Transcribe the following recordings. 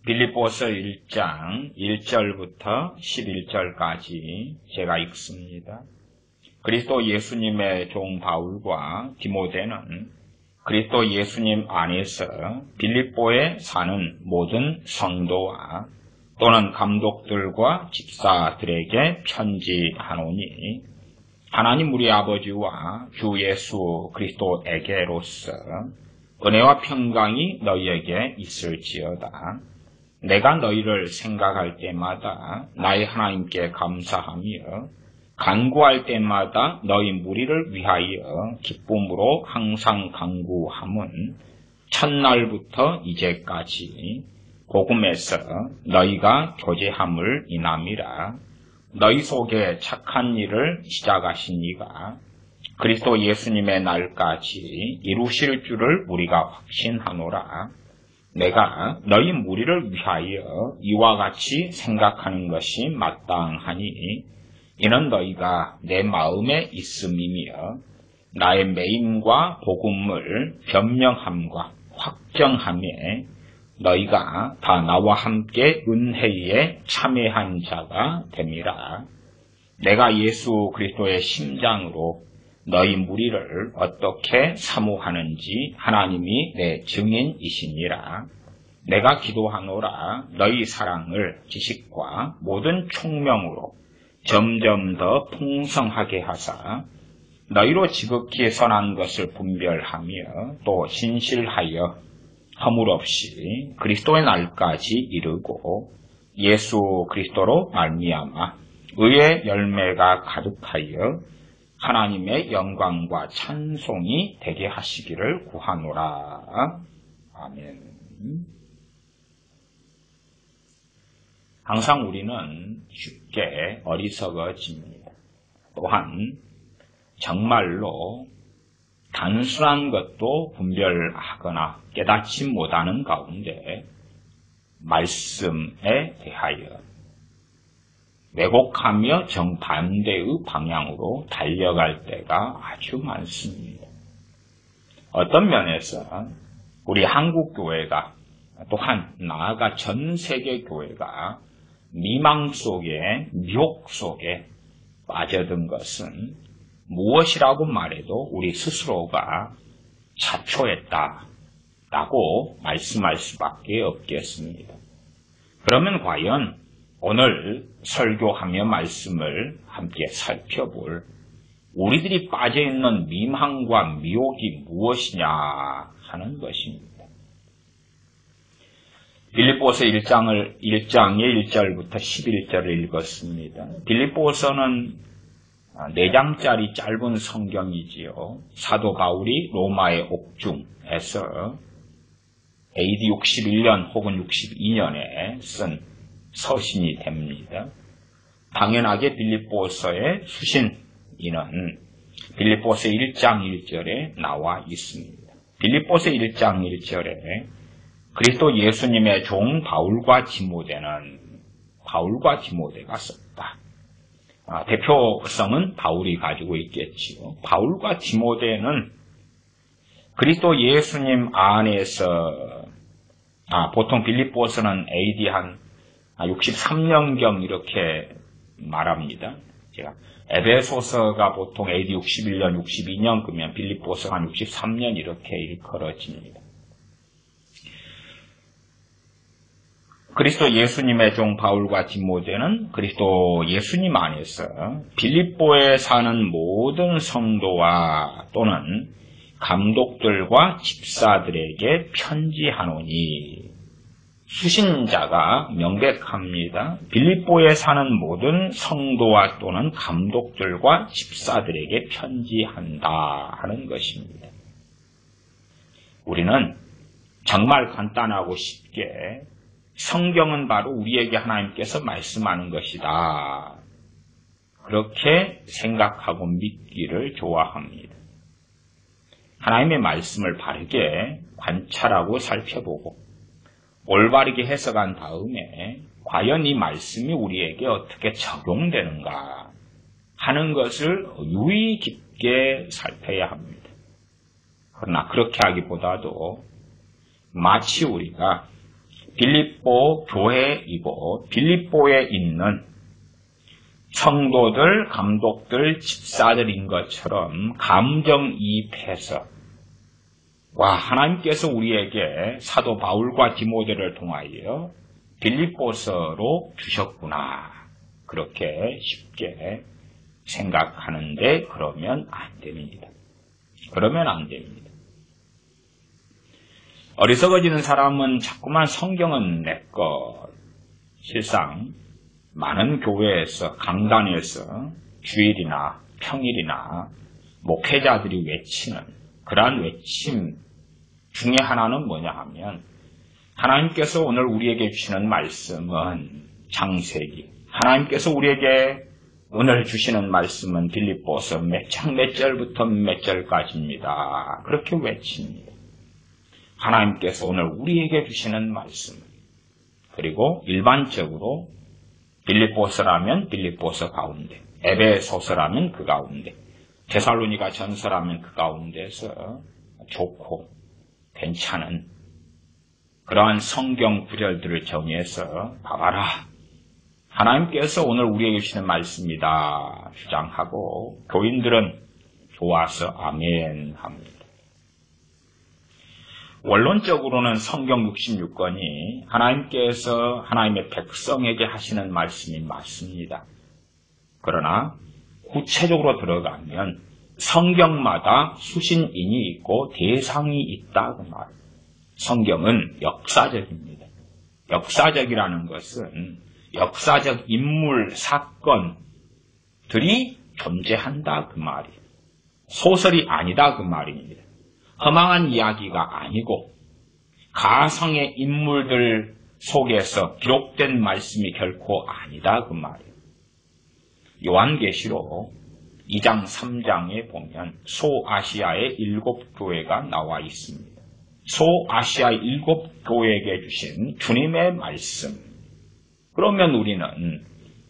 빌립보서 1장 1절부터 11절까지 제가 읽습니다. 그리스도 예수님의 종 바울과 디모데는 그리스도 예수님 안에서 빌립보에 사는 모든 성도와 또는 감독들과 집사들에게 편지하노니 하나님 우리 아버지와 주 예수 그리스도에게로서 은혜와 평강이 너희에게 있을지어다. 내가 너희를 생각할 때마다 나의 하나님께 감사하며 간구할 때마다 너희 무리를 위하여 기쁨으로 항상 간구함은 첫날부터 이제까지 복음에서 너희가 교제함을 인함이라. 너희 속에 착한 일을 시작하신 이가 그리스도 예수님의 날까지 이루실 줄을 우리가 확신하노라. 내가 너희 무리를 위하여 이와 같이 생각하는 것이 마땅하니 이는 너희가 내 마음에 있음이며 나의 매임과 복음을 변명함과 확정함에 너희가 다 나와 함께 은혜에 참여한 자가 됨이라. 내가 예수 그리스도의 심장으로 너희 무리를 어떻게 사모하는지 하나님이 내 증인이시니라. 내가 기도하노라. 너희 사랑을 지식과 모든 총명으로 점점 더 풍성하게 하사 너희로 지극히 선한 것을 분별하며 또 신실하여 허물 없이 그리스도의 날까지 이르고 예수 그리스도로 말미암아 의의 열매가 가득하여 하나님의 영광과 찬송이 되게 하시기를 구하노라. 아멘. 항상 우리는 쉽게 어리석어집니다. 또한 정말로 단순한 것도 분별하거나 깨닫지 못하는 가운데 말씀에 대하여 왜곡하며 정반대의 방향으로 달려갈 때가 아주 많습니다. 어떤 면에서 우리 한국 교회가 또한 나아가 전 세계 교회가 미망 속에 미혹 속에 빠져든 것은 무엇이라고 말해도 우리 스스로가 자초했다라고 말씀할 수밖에 없겠습니다. 그러면 과연 오늘 설교하며 말씀을 함께 살펴볼 우리들이 빠져있는 미망과 미혹이 무엇이냐 하는 것입니다. 빌립보서 1장의 1절부터 11절을 읽었습니다. 빌립보서는 4장짜리 짧은 성경이지요. 사도 바울이 로마의 옥중에서 AD 61년 혹은 62년에 쓴 서신이 됩니다. 당연하게 빌립보서의 수신인은 빌립보서 1장 1절에 나와 있습니다. 빌립보서 1장 1절에 그리스도 예수님의 종 바울과 디모데가 썼다. 대표성은 바울이 가지고 있겠지요. 바울과 디모데는 그리스도 예수님 안에서 보통 빌립보서는 AD 한 63년경 이렇게 말합니다. 제가 에베소서가 보통 AD 61년, 62년 그러면 빌립보서가 한 63년 이렇게 일컬어집니다. 그리스도 예수님의 종 바울과 디모데는 그리스도 예수님 안에서 빌립보에 사는 모든 성도와 또는 감독들과 집사들에게 편지하노니 수신자가 명백합니다. 빌립보에 사는 모든 성도와 또는 감독들과 집사들에게 편지한다 하는 것입니다. 우리는 정말 간단하고 쉽게 성경은 바로 우리에게 하나님께서 말씀하는 것이다. 그렇게 생각하고 믿기를 좋아합니다. 하나님의 말씀을 바르게 관찰하고 살펴보고 올바르게 해석한 다음에 과연 이 말씀이 우리에게 어떻게 적용되는가 하는 것을 유의 깊게 살펴야 합니다. 그러나 그렇게 하기보다도 마치 우리가 빌립보 교회이고 빌립보에 있는 성도들, 감독들, 집사들인 것처럼 감정이입해서 하나님께서 우리에게 사도 바울과 디모데를 통하여 빌립보서로 주셨구나. 그렇게 쉽게 생각하는데 그러면 안 됩니다. 그러면 안 됩니다. 어리석어지는 사람은 자꾸만 성경은 내 것. 실상 많은 교회에서 강단에서 주일이나 평일이나 목회자들이 외치는 그러한 외침 중에 하나는 뭐냐 하면 하나님께서 오늘 우리에게 주시는 말씀은 창세기, 하나님께서 우리에게 오늘 주시는 말씀은 빌립보서 몇 장 몇 절부터 몇 절까지입니다. 그렇게 외칩니다. 하나님께서 오늘 우리에게 주시는 말씀, 그리고 일반적으로 빌립보서라면 빌립보서 가운데, 에베소서라면 그 가운데, 데살로니가 전서라면 그 가운데서 좋고 괜찮은 그러한 성경 구절들을 정의해서 봐봐라. 하나님께서 오늘 우리에게 주시는 말씀이다 주장하고 교인들은 좋아서 아멘 합니다. 원론적으로는 성경 66권이 하나님께서 하나님의 백성에게 하시는 말씀이 맞습니다. 그러나 구체적으로 들어가면 성경마다 수신인이 있고 대상이 있다 그 말. 성경은 역사적입니다. 역사적이라는 것은 역사적 인물, 사건들이 존재한다 그 말이에요. 소설이 아니다 그 말입니다. 허망한 이야기가 아니고 가상의 인물들 속에서 기록된 말씀이 결코 아니다 그 말이에요. 요한계시록 2장 3장에 보면 소아시아의 7교회가 나와 있습니다. 소아시아 7교회에게 주신 주님의 말씀. 그러면 우리는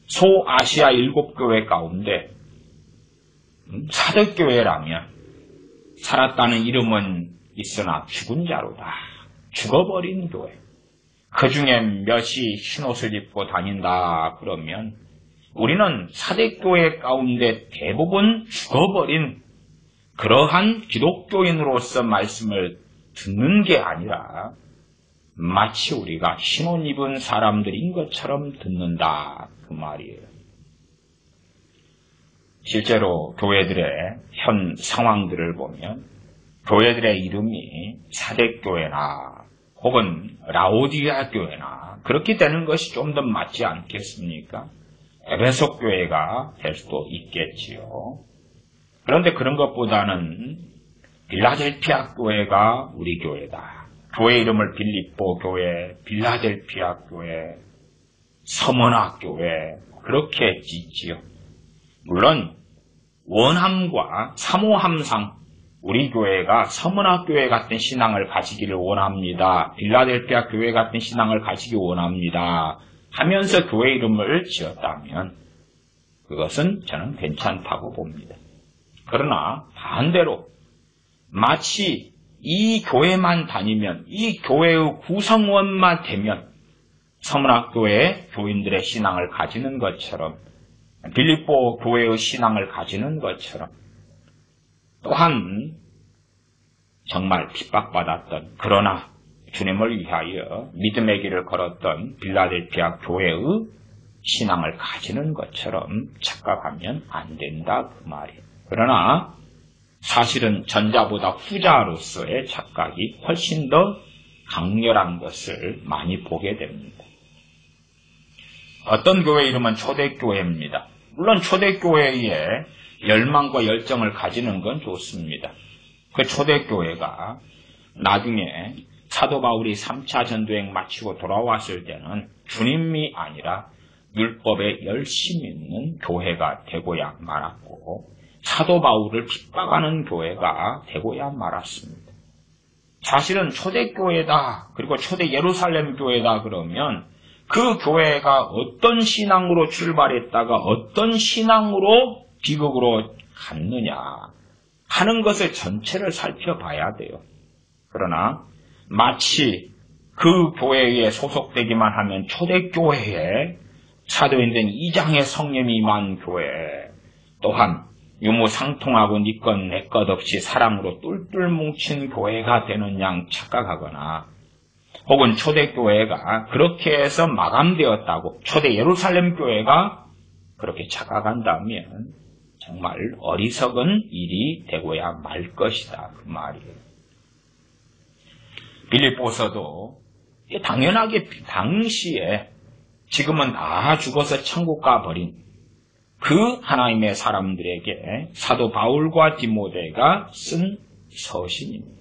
소아시아 7교회 가운데 사도교회라면 살았다는 이름은 있으나 죽은 자로다. 죽어버린 교회. 그 중에 몇이 흰옷을 입고 다닌다 그러면 우리는 사대교회 가운데 대부분 죽어버린 그러한 기독교인으로서 말씀을 듣는 게 아니라 마치 우리가 흰옷 입은 사람들인 것처럼 듣는다 그 말이에요. 실제로 교회들의 현 상황들을 보면 교회들의 이름이 사대교회나 혹은 라오디아 교회나 그렇게 되는 것이 좀 더 맞지 않겠습니까? 에베소 교회가 될 수도 있겠지요. 그런데 그런 것보다는 빌라델피아 교회가 우리 교회다. 교회 이름을 빌립보 교회, 빌라델피아 교회, 서머나 교회 그렇게 짓지요. 물론 원함과 사모함상 우리 교회가 서머나 교회 같은 신앙을 가지기를 원합니다. 빌라델피아 교회 같은 신앙을 가지기 원합니다. 하면서 교회 이름을 지었다면 그것은 저는 괜찮다고 봅니다. 그러나 반대로 마치 이 교회만 다니면 이 교회의 구성원만 되면 서머나 교회 교인들의 신앙을 가지는 것처럼 빌립보 교회의 신앙을 가지는 것처럼 또한 정말 핍박받았던 그러나 주님을 위하여 믿음의 길을 걸었던 빌라델피아 교회의 신앙을 가지는 것처럼 착각하면 안 된다 그 말이에요. 그러나 사실은 전자보다 후자로서의 착각이 훨씬 더 강렬한 것을 많이 보게 됩니다. 어떤 교회 이름은 초대교회입니다. 물론 초대교회에 열망과 열정을 가지는 건 좋습니다. 그 초대교회가 나중에 사도 바울이 3차 전도행 마치고 돌아왔을 때는 주님이 아니라 율법에 열심 있는 교회가 되고야 말았고 사도 바울을 핍박하는 교회가 되고야 말았습니다. 사실은 초대교회다 그리고 초대 예루살렘 교회다 그러면 그 교회가 어떤 신앙으로 출발했다가 어떤 신앙으로 비극으로 갔느냐 하는 것을 전체를 살펴봐야 돼요. 그러나 마치 그 교회에 소속되기만 하면 초대교회에 사도행전 2장의 성령이 임한 교회, 또한 유무상통하고 니것 내것 없이 사랑으로 똘똘 뭉친 교회가 되는 양 착각하거나, 혹은 초대교회가 그렇게 해서 마감되었다고 초대 예루살렘 교회가 그렇게 착각한다면 정말 어리석은 일이 되고야 말 것이다, 그 말이에요. 빌립보서도 당연하게 당시에 지금은 다 죽어서 천국 가버린 그 하나님의 사람들에게 사도 바울과 디모데가 쓴 서신입니다.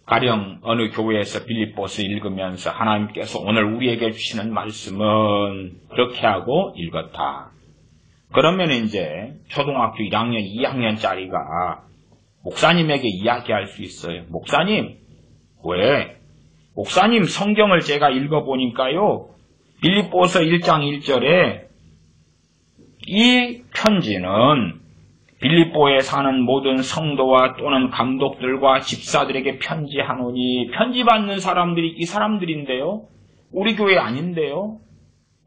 가령 어느 교회에서 빌립보서 읽으면서 하나님께서 오늘 우리에게 주시는 말씀은 그렇게 하고 읽었다. 그러면 이제 초등학교 1학년, 2학년짜리가 목사님에게 이야기할 수 있어요. 목사님, 왜? 목사님, 성경을 제가 읽어보니까요, 빌립보서 1장 1절에 이 편지는 빌립보에 사는 모든 성도와 또는 감독들과 집사들에게 편지하노니, 편지받는 사람들이 이 사람들인데요, 우리 교회 아닌데요,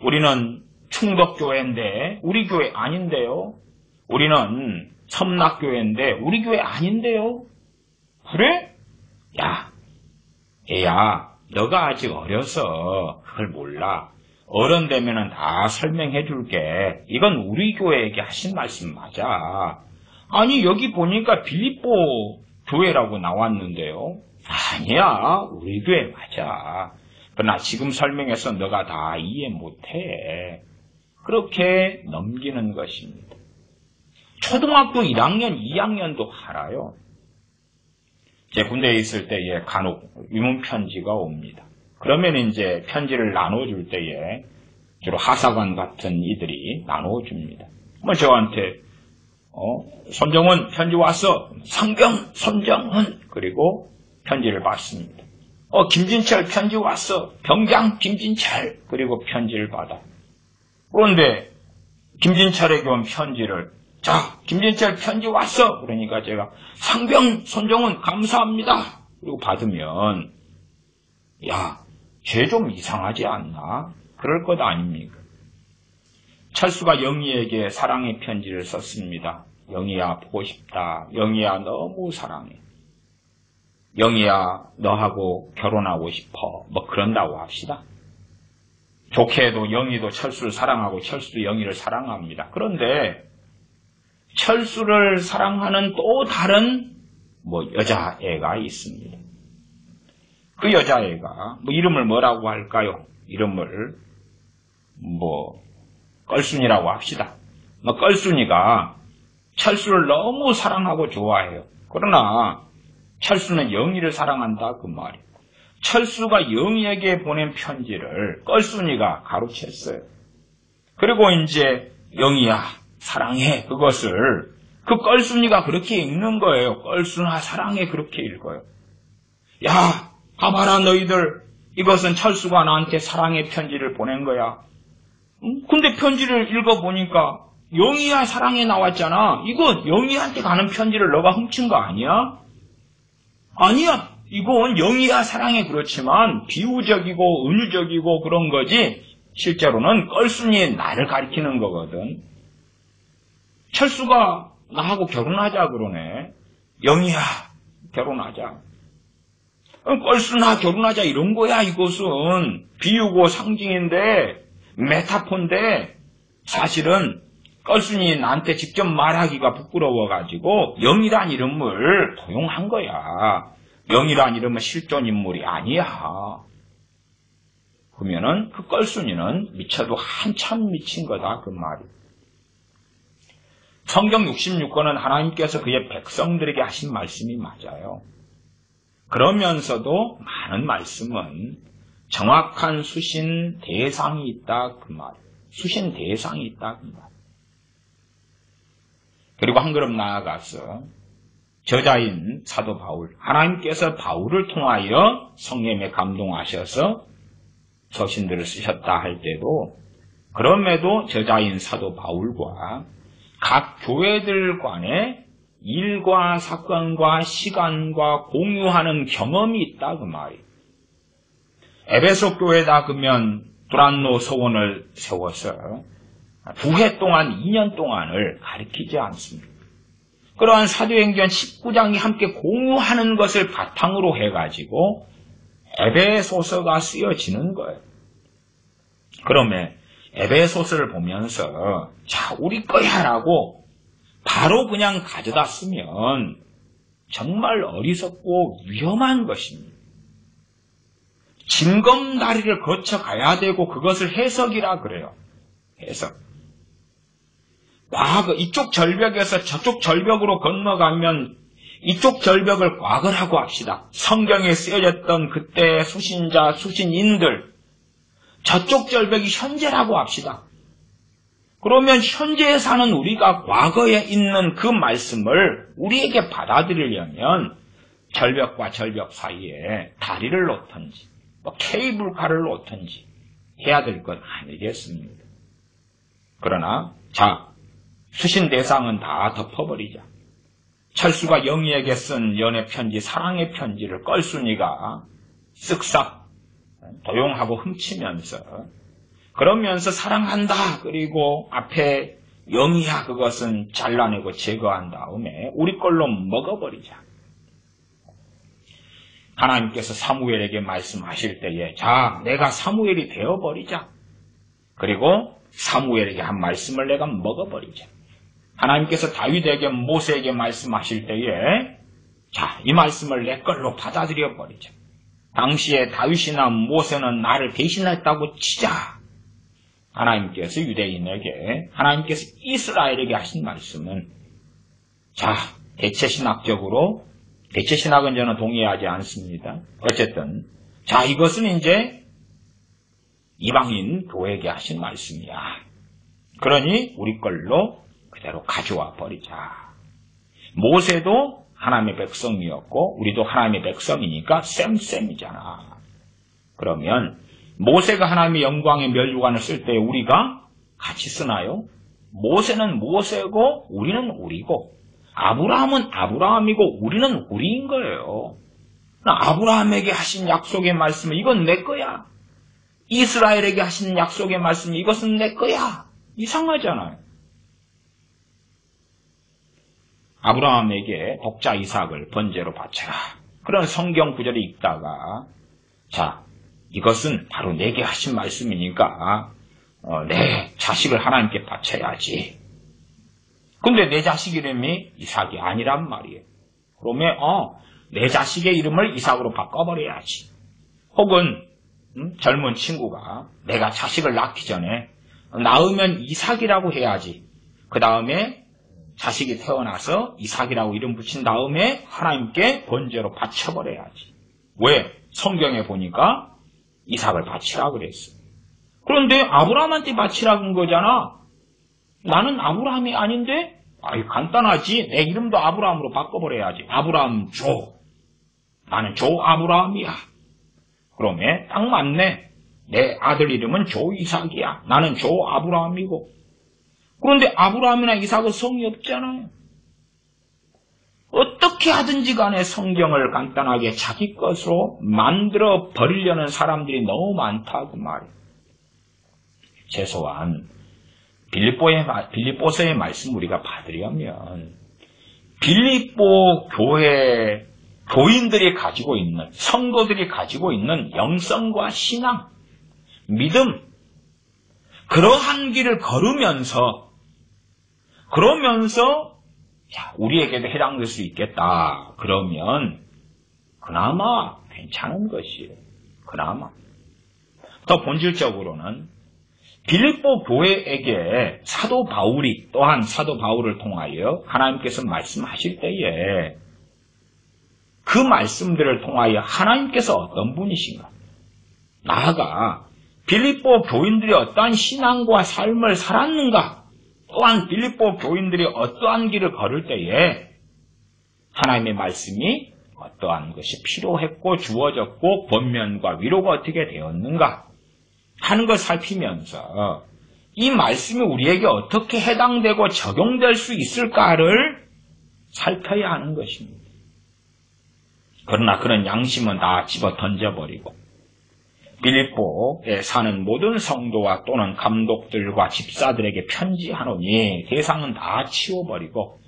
우리는 충덕교회인데 우리 교회 아닌데요, 우리는 섬락교회인데 우리 교회 아닌데요. 그래? 야, 애야, 너가 아직 어려서 그걸 몰라. 어른 되면은 다 설명해 줄게. 이건 우리 교회에게 하신 말씀 맞아. 아니, 여기 보니까 빌립보 교회라고 나왔는데요. 아니야, 우리 교회 맞아. 그러나 지금 설명해서 너가 다 이해 못해. 그렇게 넘기는 것입니다. 초등학교 1학년, 2학년도 알아요. 제 군대에 있을 때에 간혹 위문편지가 옵니다. 그러면 이제 편지를 나눠줄 때에 주로 하사관 같은 이들이 나눠줍니다. 뭐 저한테 손정은 편지 왔어. 상병 손정은. 그리고 편지를 받습니다. 김진철 편지 왔어. 병장 김진철. 그리고 편지를 받아. 그런데 김진철에게 온 편지를, 자, 김진철 편지 왔어. 그러니까 제가 상병 손정은 감사합니다. 그리고 받으면, 야, 쟤 좀 이상하지 않나? 그럴 것 아닙니까? 철수가 영희에게 사랑의 편지를 썼습니다. 영희야, 보고 싶다. 영희야, 너무 사랑해. 영희야, 너하고 결혼하고 싶어. 뭐 그런다고 합시다. 좋게 해도 영희도 철수를 사랑하고 철수도 영희를 사랑합니다. 그런데 철수를 사랑하는 또 다른 여자애가 있습니다. 그 여자애가 이름을 뭐라고 할까요? 이름을 껄순이라고 합시다. 껄순이가 철수를 너무 사랑하고 좋아해요. 그러나 철수는 영희를 사랑한다, 그 말이에요. 철수가 영희에게 보낸 편지를 껄순이가 가로챘어요. 그리고 이제 영희야, 사랑해. 그것을 그 껄순이가 그렇게 읽는 거예요. 껄순아, 사랑해. 그렇게 읽어요. 야, 봐봐라 너희들. 이것은 철수가 나한테 사랑의 편지를 보낸 거야. 근데 편지를 읽어보니까 영희야 사랑해 나왔잖아. 이거 영희한테 가는 편지를 너가 훔친 거 아니야? 아니야. 이건 영희야 사랑해 그렇지만 비유적이고 은유적이고 그런 거지 실제로는 껄순이의 나를 가리키는 거거든. 철수가 나하고 결혼하자 그러네. 영희야 결혼하자. 껄순아 결혼하자 이런 거야. 이것은 비유고 상징인데 메타포인데 사실은 껄순이 나한테 직접 말하기가 부끄러워가지고 영희란 이름을 도용한 거야. 영희란 이름은 실존 인물이 아니야. 그러면은 그 껄순이는 미쳐도 한참 미친 거다 그 말이. 성경 66권은 하나님께서 그의 백성들에게 하신 말씀이 맞아요. 그러면서도 많은 말씀은 정확한 수신 대상이 있다 그 말. 수신 대상이 있다 그 말. 그리고 한 걸음 나아가서 저자인 사도 바울, 하나님께서 바울을 통하여 성령에 감동하셔서 서신들을 쓰셨다 할 때도 그럼에도 저자인 사도 바울과 각 교회들 간에 일과 사건과 시간과 공유하는 경험이 있다 그 말이에요. 에베소 교회에다 그러면 두란노 서원을 세워서 9회 동안 2년 동안을 가리키지 않습니다. 그러한 사도행전 19장이 함께 공유하는 것을 바탕으로 해가지고 에베소서가 쓰여지는 거예요. 그러면 에베소서를 보면서 자 우리 거야 라고 바로 그냥 가져다 쓰면 정말 어리석고 위험한 것입니다. 징검다리를 거쳐 가야 되고 그것을 해석이라 그래요. 해석. 과거 이쪽 절벽에서 저쪽 절벽으로 건너가면 이쪽 절벽을 과거라고 합시다. 성경에 쓰여졌던 그때의 수신자, 수신인들 저쪽 절벽이 현재라고 합시다. 그러면 현재에 사는 우리가 과거에 있는 그 말씀을 우리에게 받아들이려면 절벽과 절벽 사이에 다리를 놓든지 케이블카를 놓든지 해야 될 것 아니겠습니까? 그러나 자 수신 대상은 다 덮어버리자. 철수가 영희에게 쓴 연애 편지, 사랑의 편지를 껄순이가 쓱싹 도용하고 훔치면서 그러면서 사랑한다 그리고 앞에 영희야 그것은 잘라내고 제거한 다음에 우리 걸로 먹어버리자. 하나님께서 사무엘에게 말씀하실 때에 자 내가 사무엘이 되어버리자. 그리고 사무엘에게 한 말씀을 내가 먹어버리자. 하나님께서 다윗에게 모세에게 말씀하실 때에 자, 이 말씀을 내 걸로 받아들여 버리자. 당시에 다윗이나 모세는 나를 대신했다고 치자. 하나님께서 유대인에게 하나님께서 이스라엘에게 하신 말씀은 자, 대체신학적으로 대체신학은 저는 동의하지 않습니다. 어쨌든 자, 이것은 이제 이방인 교회에게 하신 말씀이야. 그러니 우리 걸로 그대로 가져와 버리자. 모세도 하나님의 백성이었고 우리도 하나님의 백성이니까 쌤쌤이잖아. 그러면 모세가 하나님의 영광의 멸류관을 쓸 때 우리가 같이 쓰나요? 모세는 모세고 우리는 우리고 아브라함은 아브라함이고 우리는 우리인 거예요. 아브라함에게 하신 약속의 말씀은 이건 내 거야. 이스라엘에게 하신 약속의 말씀 이것은 내 거야. 이상하잖아요. 아브라함에게 독자 이삭을 번제로 바쳐라. 그런 성경 구절이 있다가 자 이것은 바로 내게 하신 말씀이니까 내 자식을 하나님께 바쳐야지. 근데 내 자식 이름이 이삭이 아니란 말이에요. 그러면 내 자식의 이름을 이삭으로 바꿔버려야지. 혹은 젊은 친구가 내가 자식을 낳기 전에 낳으면 이삭이라고 해야지. 그 다음에 자식이 태어나서 이삭이라고 이름 붙인 다음에 하나님께 번제로 바쳐버려야지. 왜? 성경에 보니까 이삭을 바치라 그랬어. 그런데 아브라함한테 바치라 는 거잖아. 나는 아브라함이 아닌데? 아이 간단하지. 내 이름도 아브라함으로 바꿔버려야지. 아브라함 조. 나는 조 아브라함이야. 그러면 딱 맞네. 내 아들 이름은 조 이삭이야. 나는 조 아브라함이고. 그런데 아브라함이나 이삭은 성이 없잖아요. 어떻게 하든지 간에 성경을 간단하게 자기 것으로 만들어 버리려는 사람들이 너무 많다고 말이에요. 최소한 빌립보서의 말씀 우리가 받으려면 빌립보 교회 교인들이 가지고 있는 성도들이 가지고 있는 영성과 신앙, 믿음 그러한 길을 걸으면서 우리에게도 해당될 수 있겠다. 그러면 그나마 괜찮은 것이에요. 그나마. 더 본질적으로는 빌립보 교회에게 사도 바울이 또한 사도 바울을 통하여 하나님께서 말씀하실 때에 그 말씀들을 통하여 하나님께서 어떤 분이신가? 나아가 빌립보 교인들이 어떠한 신앙과 삶을 살았는가? 또한 빌립보 교인들이 어떠한 길을 걸을 때에 하나님의 말씀이 어떠한 것이 필요했고 주어졌고 권면과 위로가 어떻게 되었는가 하는 걸 살피면서 이 말씀이 우리에게 어떻게 해당되고 적용될 수 있을까를 살펴야 하는 것입니다. 그러나 그런 양심은 다 집어 던져버리고 빌립보에 사는 모든 성도와 또는 감독들과 집사들에게 편지하노니 대상은 다 치워버리고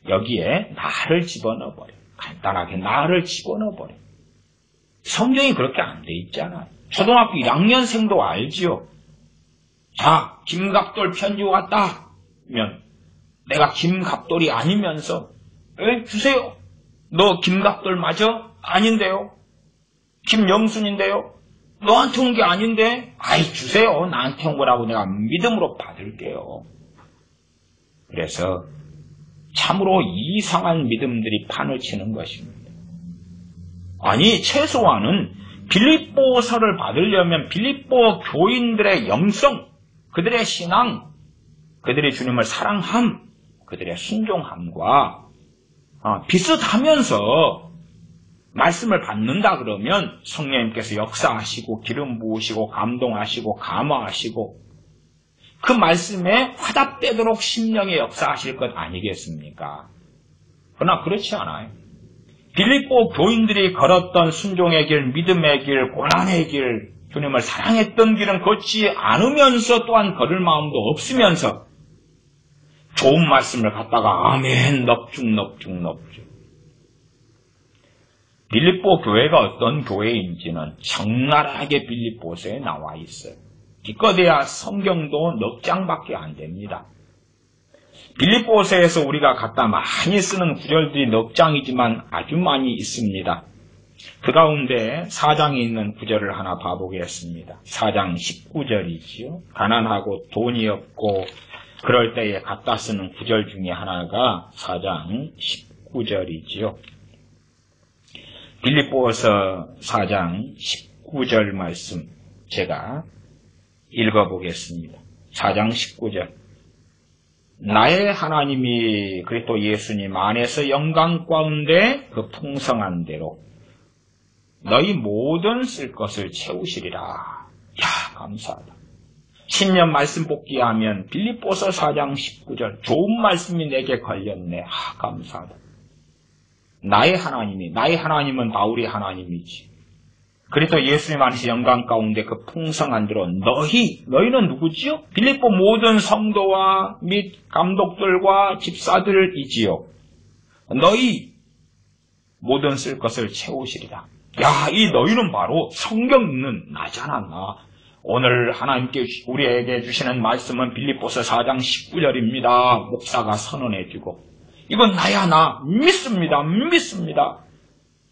여기에 나를 집어넣어버려. 간단하게 나를 집어넣어버려. 성경이 그렇게 안 돼 있잖아요. 초등학교 1학년생도 알지요. 자, 김갑돌 편지 왔다. 면 내가 김갑돌이 아니면서 주세요. 너 김갑돌 맞아? 아닌데요. 김영순인데요. 너한테 온 게 아닌데? 아이 주세요. 나한테 온 거라고 내가 믿음으로 받을게요. 그래서 참으로 이상한 믿음들이 판을 치는 것입니다. 아니 최소한은 빌립보서를 받으려면 빌립보 교인들의 영성, 그들의 신앙, 그들의 주님을 사랑함, 그들의 순종함과 비슷하면서 말씀을 받는다 그러면 성령님께서 역사하시고 기름 부으시고 감동하시고 감화하시고 그 말씀에 화답되도록 심령에 역사하실 것 아니겠습니까? 그러나 그렇지 않아요. 빌립보 교인들이 걸었던 순종의 길, 믿음의 길, 고난의 길, 주님을 사랑했던 길은 걷지 않으면서 또한 걸을 마음도 없으면서 좋은 말씀을 갖다가 아멘 넙죽 빌립보 교회가 어떤 교회인지는 적나라하게 빌립보서에 나와 있어요. 기껏해야 성경도 넉 장밖에 안 됩니다. 빌립보서에서 우리가 갖다 많이 쓰는 구절들이 넉 장이지만 아주 많이 있습니다. 그 가운데 4장에 있는 구절을 하나 봐보겠습니다. 4장 19절이지요. 가난하고 돈이 없고 그럴 때에 갖다 쓰는 구절 중에 하나가 4장 19절이지요. 빌립보서 4장 19절 말씀 제가 읽어보겠습니다. 4장 19절 나의 하나님이 그리스도 예수님 안에서 영광 가운데 그 풍성한 대로 너희 모든 쓸 것을 채우시리라. 야 감사하다. 신년 말씀 복기하면 빌립보서 4장 19절 좋은 말씀이 내게 걸렸네. 감사하다. 나의 하나님은 바울의 하나님이지. 그래서 예수님 안에서 영광 가운데 그 풍성한 대로 너희는 누구지요? 빌립보 모든 성도와 및 감독들과 집사들이지요. 너희 모든 쓸 것을 채우시리라. 야, 이 너희는 바로 성경 읽는 나잖아, 나. 오늘 하나님께 우리에게 주시는 말씀은 빌립보서 4장 19절입니다. 목사가 선언해주고 이건 나야 나 믿습니다.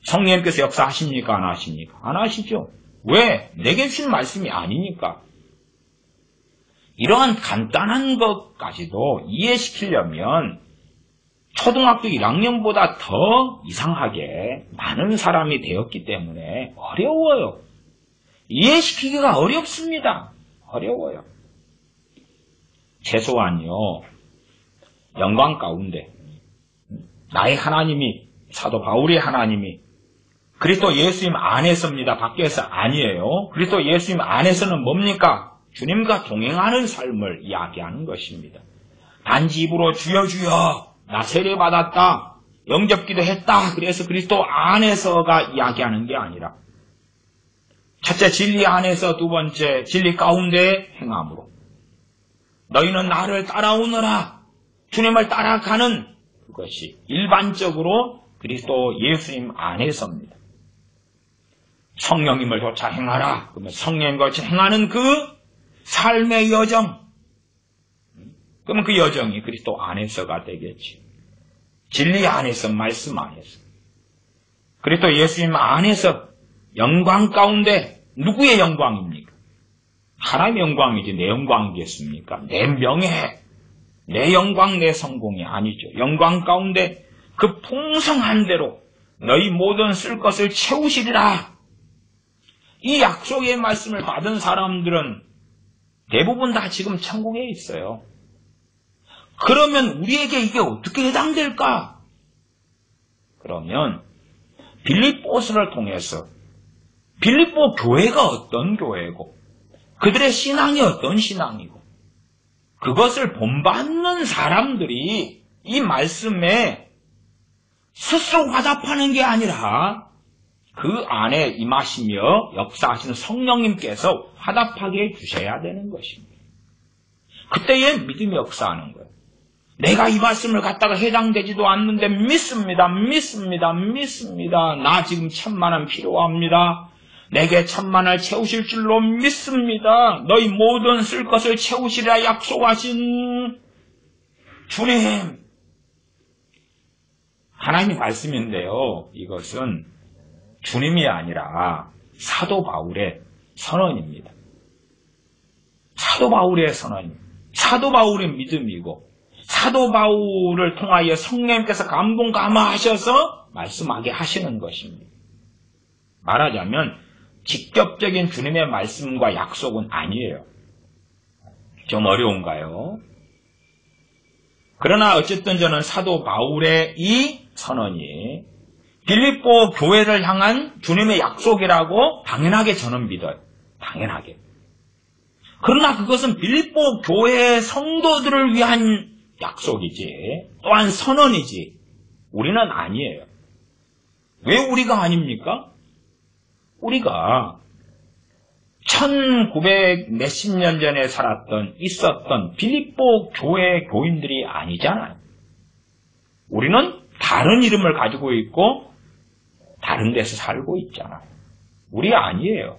성령님께서 역사하십니까? 안 하십니까? 안 하시죠. 왜? 내게 주신 말씀이 아니니까. 이러한 간단한 것까지도 이해시키려면 초등학교 1학년보다 더 이상하게 많은 사람이 되었기 때문에 어려워요. 이해시키기가 어렵습니다. 어려워요. 최소한요. 영광 가운데 나의 하나님이 사도 바울의 하나님이 그리스도 예수님 안에서입니다. 밖에서 아니에요. 그리스도 예수님 안에서는 뭡니까? 주님과 동행하는 삶을 이야기하는 것입니다. 단지 입으로 주여 나 세례받았다. 영접기도 했다. 그래서 그리스도 안에서가 이야기하는 게 아니라 첫째 진리 안에서 두 번째 진리 가운데 행함으로 너희는 나를 따라오너라. 주님을 따라가는 그것이 일반적으로 그리스도 예수님 안에서입니다. 성령님을 쫓아 행하라. 그러면 성령님과 같이 행하는 그 삶의 여정. 그러면 그 여정이 그리스도 안에서가 되겠지. 진리 안에서, 말씀 안에서. 그리스도 예수님 안에서 영광 가운데 누구의 영광입니까? 하나님의 영광이지 내 영광이겠습니까? 내 명예, 내 영광, 내 성공이 아니죠. 영광 가운데 그 풍성한 대로 너희 모든 쓸 것을 채우시리라. 이 약속의 말씀을 받은 사람들은 대부분 다 지금 천국에 있어요. 그러면 우리에게 이게 어떻게 해당될까? 그러면 빌립보서를 통해서 빌립보 교회가 어떤 교회고 그들의 신앙이 어떤 신앙이고 그것을 본받는 사람들이 이 말씀에 스스로 화답하는 게 아니라 그 안에 임하시며 역사하시는 성령님께서 화답하게 해주셔야 되는 것입니다. 그때에 믿음이 역사하는 거예요. 내가 이 말씀을 갖다가 해당되지도 않는데 믿습니다. 나 지금 천만원 필요합니다. 내게 천만을 채우실 줄로 믿습니다. 너희 모든 쓸 것을 채우시리라 약속하신 주님. 하나님의 말씀인데요. 이것은 주님이 아니라 사도 바울의 선언입니다. 사도 바울의 선언입니다. 사도 바울의 믿음이고 사도 바울을 통하여 성령님께서 감동 감화하셔서 말씀하게 하시는 것입니다. 말하자면 직접적인 주님의 말씀과 약속은 아니에요. 좀 어려운가요? 그러나 어쨌든 저는 사도 바울의 이 선언이 빌립보 교회를 향한 주님의 약속이라고 당연하게 저는 믿어요. 당연하게. 그러나 그것은 빌립보 교회 성도들을 위한 약속이지, 또한 선언이지, 우리는 아니에요. 왜 우리가 아닙니까? 우리가 1900 몇십 년 전에 있었던 빌립보 교회 교인들이 아니잖아요. 우리는 다른 이름을 가지고 있고 다른 데서 살고 있잖아요. 우리 아니에요.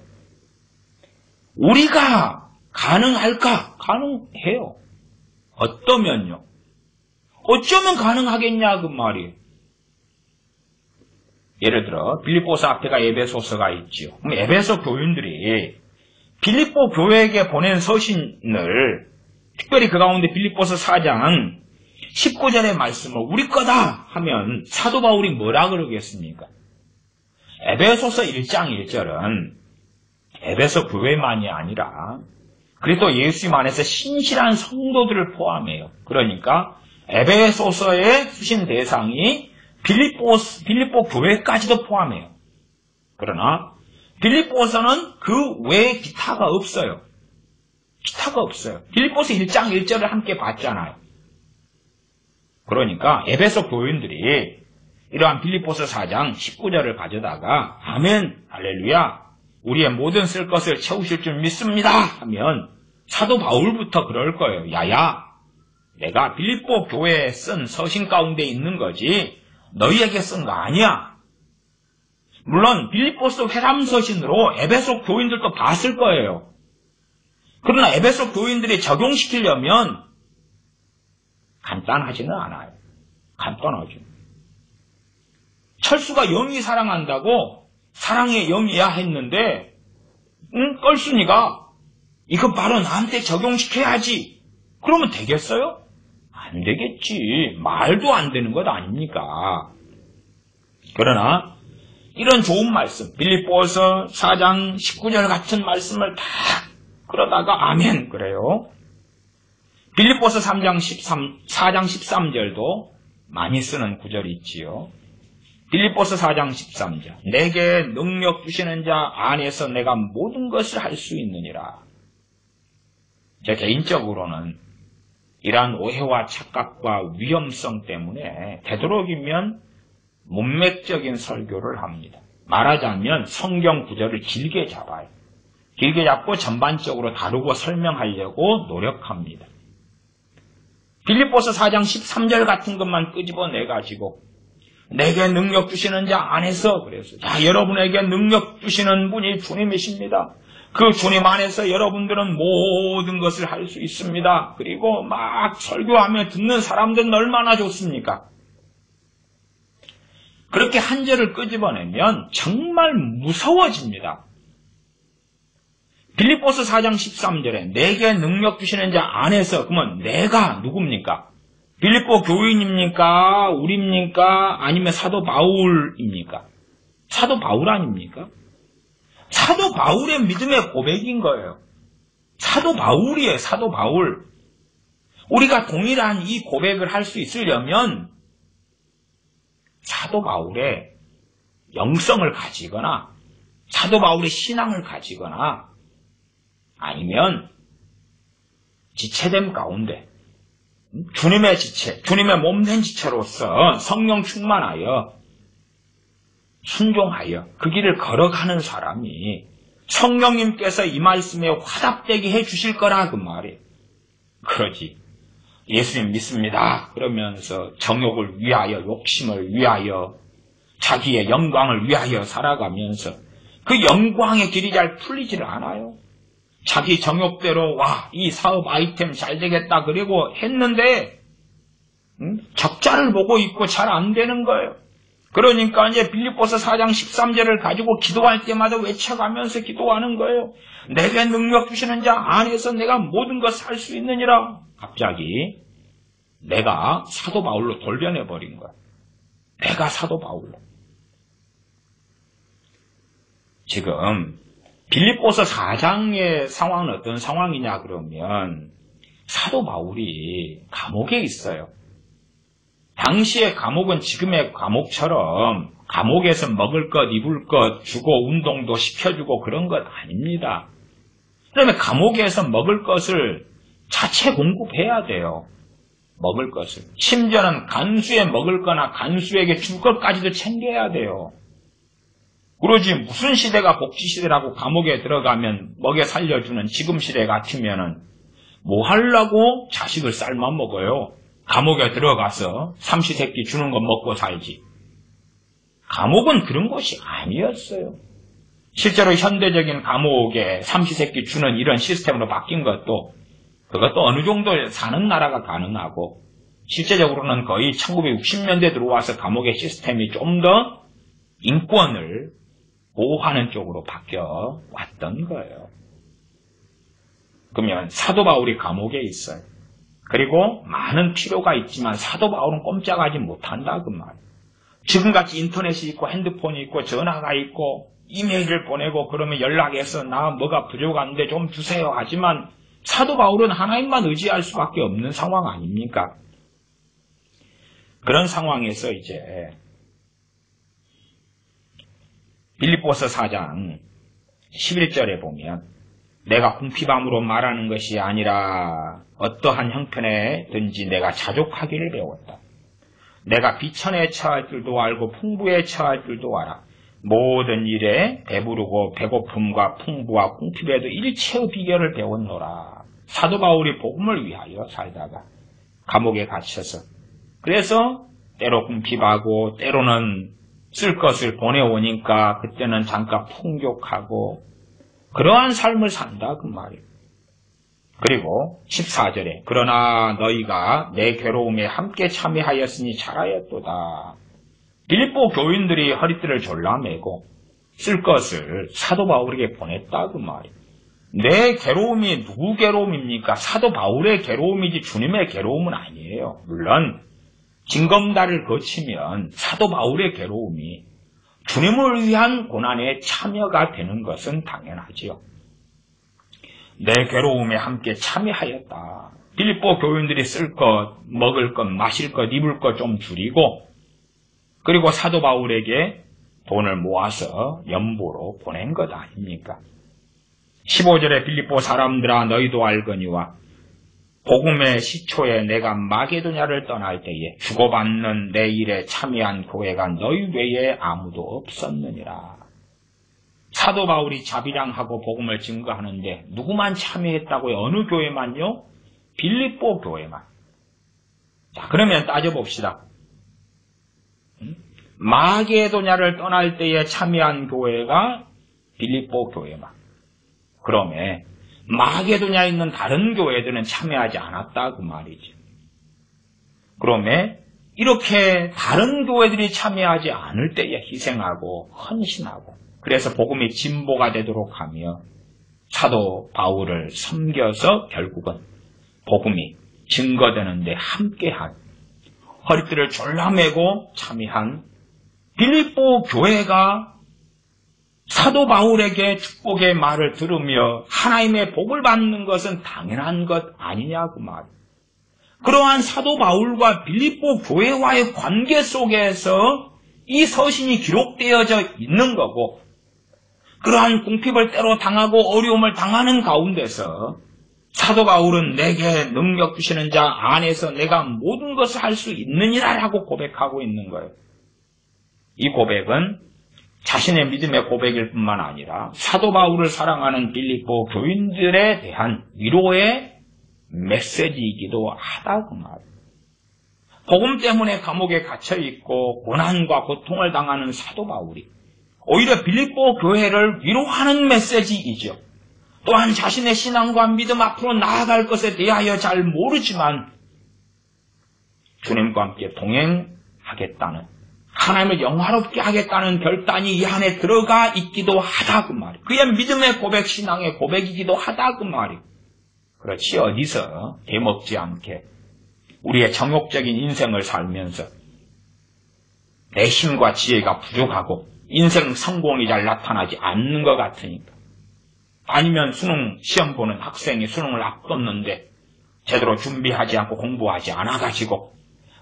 우리가 가능할까? 가능해요. 어떠면요? 어쩌면 가능하겠냐 그 말이에요. 예를 들어 빌립보서 앞에가 에베소서가 있지요. 그럼 에베소 교인들이 빌립보 교회에게 보낸 서신을 특별히 그 가운데 빌립보서 4장 19절의 말씀을 우리 거다 하면 사도 바울이 뭐라 그러겠습니까? 에베소서 1장 1절은 에베소 교회만이 아니라 그리스도 예수님 안에서 신실한 성도들을 포함해요. 그러니까 에베소서의 수신 대상이 빌립보 교회까지도 포함해요. 그러나 빌립보서는 그 외에 기타가 없어요. 기타가 없어요. 빌립보서 1장 1절을 함께 봤잖아요. 그러니까 에베소 교인들이 이러한 빌립보서 4장 19절을 가져다가 아멘, 할렐루야, 우리의 모든 쓸 것을 채우실 줄 믿습니다 하면 사도 바울부터 그럴 거예요. 야야, 내가 빌립보 교회에 쓴 서신 가운데 있는 거지 너희에게 쓴 거 아니야. 물론 빌립보서 회람서신으로 에베소 교인들도 봤을 거예요. 그러나 에베소 교인들이 적용시키려면 간단하지는 않아요. 간단하죠. 철수가 영이 사랑한다고 사랑의 영이야 했는데 껄순이가 이거 바로 나한테 적용시켜야지. 그러면 되겠어요? 안 되겠지. 말도 안 되는 것 아닙니까? 그러나 이런 좋은 말씀, 빌립보서 4장 19절 같은 말씀을 다 그러다가 아멘 그래요. 빌립보서 4장 13절도 많이 쓰는 구절이 있지요. 빌립보서 4장 13절 내게 능력 주시는 자 안에서 내가 모든 것을 할 수 있느니라. 제 개인적으로는 이러한 오해와 착각과 위험성 때문에 되도록이면 문맥적인 설교를 합니다. 말하자면 성경 구절을 길게 잡아요. 길게 잡고 전반적으로 다루고 설명하려고 노력합니다. 빌립보서 4장 13절 같은 것만 끄집어내가지고 내게 능력 주시는 자 안에서 그래서 자, 여러분에게 능력 주시는 분이 주님이십니다. 그 주님 안에서 여러분들은 모든 것을 할 수 있습니다. 그리고 막 설교하며 듣는 사람들은 얼마나 좋습니까? 그렇게 한 절을 끄집어내면 정말 무서워집니다. 빌립보서 4장 13절에 내게 능력 주시는 자 안에서 그러면 내가 누굽니까? 빌립보 교인입니까? 우리입니까? 아니면 사도 바울입니까? 사도 바울 아닙니까? 사도 바울의 믿음의 고백인 거예요. 사도 바울이에요. 사도 바울. 우리가 동일한 이 고백을 할 수 있으려면 사도 바울의 영성을 가지거나 사도 바울의 신앙을 가지거나 아니면 지체됨 가운데 주님의 지체, 주님의 몸된 지체로서 성령 충만하여 순종하여 그 길을 걸어가는 사람이 성령님께서 이 말씀에 화답되게 해주실 거라 그 말이에요. 그러지. 예수님 믿습니다. 그러면서 정욕을 위하여, 욕심을 위하여, 자기의 영광을 위하여 살아가면서 그 영광의 길이 잘 풀리질 않아요. 자기 정욕대로 이 사업 아이템 잘 되겠다 그리고 했는데 적자를 보고 있고 잘 안 되는 거예요. 그러니까 이제 빌립보서 4장 13절을 가지고 기도할 때마다 외쳐가면서 기도하는 거예요. 내게 능력 주시는 자 안에서 내가 모든 것을 할 수 있느니라. 갑자기 내가 사도 바울로 돌변해버린 거야. 내가 사도 바울로. 지금 빌립보서 4장의 상황은 어떤 상황이냐 그러면 사도 바울이 감옥에 있어요. 당시의 감옥은 지금의 감옥처럼 감옥에서 먹을 것, 입을 것 주고 운동도 시켜주고 그런 것 아닙니다. 그다음에 감옥에서 먹을 것을 자체 공급해야 돼요. 먹을 것을. 심지어는 간수에 먹을 거나 간수에게 줄 것까지도 챙겨야 돼요. 그러지 무슨 시대가 복지시대라고 감옥에 들어가면 먹여 살려주는 지금 시대 같으면은 뭐 하려고 자식을 삶아 먹어요. 감옥에 들어가서 삼시세끼 주는 거 먹고 살지. 감옥은 그런 곳이 아니었어요. 실제로 현대적인 감옥에 삼시세끼 주는 이런 시스템으로 바뀐 것도 그것도 어느 정도 사는 나라가 가능하고 실제적으로는 거의 1960년대 들어와서 감옥의 시스템이 좀 더 인권을 보호하는 쪽으로 바뀌어 왔던 거예요. 그러면 사도 바울이 감옥에 있어요. 그리고 많은 필요가 있지만 사도 바울은 꼼짝하지 못한다 그 말. 지금같이 인터넷이 있고 핸드폰이 있고 전화가 있고 이메일을 보내고 그러면 연락해서 나 뭐가 부족한데 좀 주세요 하지만 사도 바울은 하나님만 의지할 수밖에 없는 상황 아닙니까? 그런 상황에서 이제 빌립보서 4장 11절에 보면 내가 궁핍함으로 말하는 것이 아니라 어떠한 형편에든지 내가 자족하기를 배웠다. 내가 비천에 처할 줄도 알고 풍부에 처할 줄도 알아. 모든 일에 배부르고 배고픔과 풍부와 궁핍에도 일체의 비결을 배웠노라. 사도 바울이 복음을 위하여 살다가 감옥에 갇혀서 그래서 때로 궁핍하고 때로는 쓸 것을 보내오니까 그때는 잠깐 풍족하고 그러한 삶을 산다 그 말이에요. 그리고 14절에 그러나 너희가 내 괴로움에 함께 참여하였으니 잘하였도다. 빌립보 교인들이 허리띠를 졸라매고 쓸 것을 사도 바울에게 보냈다 그 말이에요. 내 괴로움이 누구 괴로움입니까? 사도 바울의 괴로움이지 주님의 괴로움은 아니에요. 물론 징검다리를 거치면 사도 바울의 괴로움이 주님을 위한 고난에 참여가 되는 것은 당연하지요. 내 괴로움에 함께 참여하였다. 빌립보 교인들이 쓸 것, 먹을 것, 마실 것, 입을 것 좀 줄이고 그리고 사도 바울에게 돈을 모아서 연보로 보낸 것 아닙니까? 15절에 빌립보 사람들아 너희도 알거니와 복음의 시초에 내가 마게도냐를 떠날 때에 주고받는 내 일에 참여한 교회가 너희 외에 아무도 없었느니라. 사도 바울이 자비랑하고 복음을 증거하는데 누구만 참여했다고요? 어느 교회만요? 빌립보 교회만. 자, 그러면 따져봅시다. 마게도냐를 떠날 때에 참여한 교회가 빌립보 교회만. 그러면 마게도냐에 있는 다른 교회들은 참여하지 않았다 그 말이죠. 그러면 이렇게 다른 교회들이 참여하지 않을 때에 희생하고 헌신하고 그래서 복음이 진보가 되도록 하며 사도 바울을 섬겨서 결국은 복음이 증거되는데 함께한 허리띠를 졸라매고 참여한 빌립보 교회가 사도 바울에게 축복의 말을 들으며 하나님의 복을 받는 것은 당연한 것 아니냐 그 말. 그러한 사도 바울과 빌립보 교회와의 관계 속에서 이 서신이 기록되어져 있는 거고 그러한 궁핍을 때로 당하고 어려움을 당하는 가운데서 사도 바울은 내게 능력 주시는 자 안에서 내가 모든 것을 할 수 있느니라 라고 고백하고 있는 거예요. 이 고백은 자신의 믿음의 고백일 뿐만 아니라 사도 바울을 사랑하는 빌립보 교인들에 대한 위로의 메시지이기도 하다 그 말이에요. 복음 때문에 감옥에 갇혀있고 고난과 고통을 당하는 사도 바울이 오히려 빌립보 교회를 위로하는 메시지이죠. 또한 자신의 신앙과 믿음 앞으로 나아갈 것에 대하여 잘 모르지만 주님과 함께 동행하겠다는, 하나님을 영화롭게 하겠다는 결단이 이 안에 들어가 있기도 하다 그 말이에요. 그의 믿음의 고백, 신앙의 고백이기도 하다 그 말이에요. 그렇지 어디서 대먹지 않게 우리의 정욕적인 인생을 살면서 내 힘과 지혜가 부족하고 인생 성공이 잘 나타나지 않는 것 같으니까, 아니면 수능 시험 보는 학생이 수능을 앞뒀는데 제대로 준비하지 않고 공부하지 않아가지고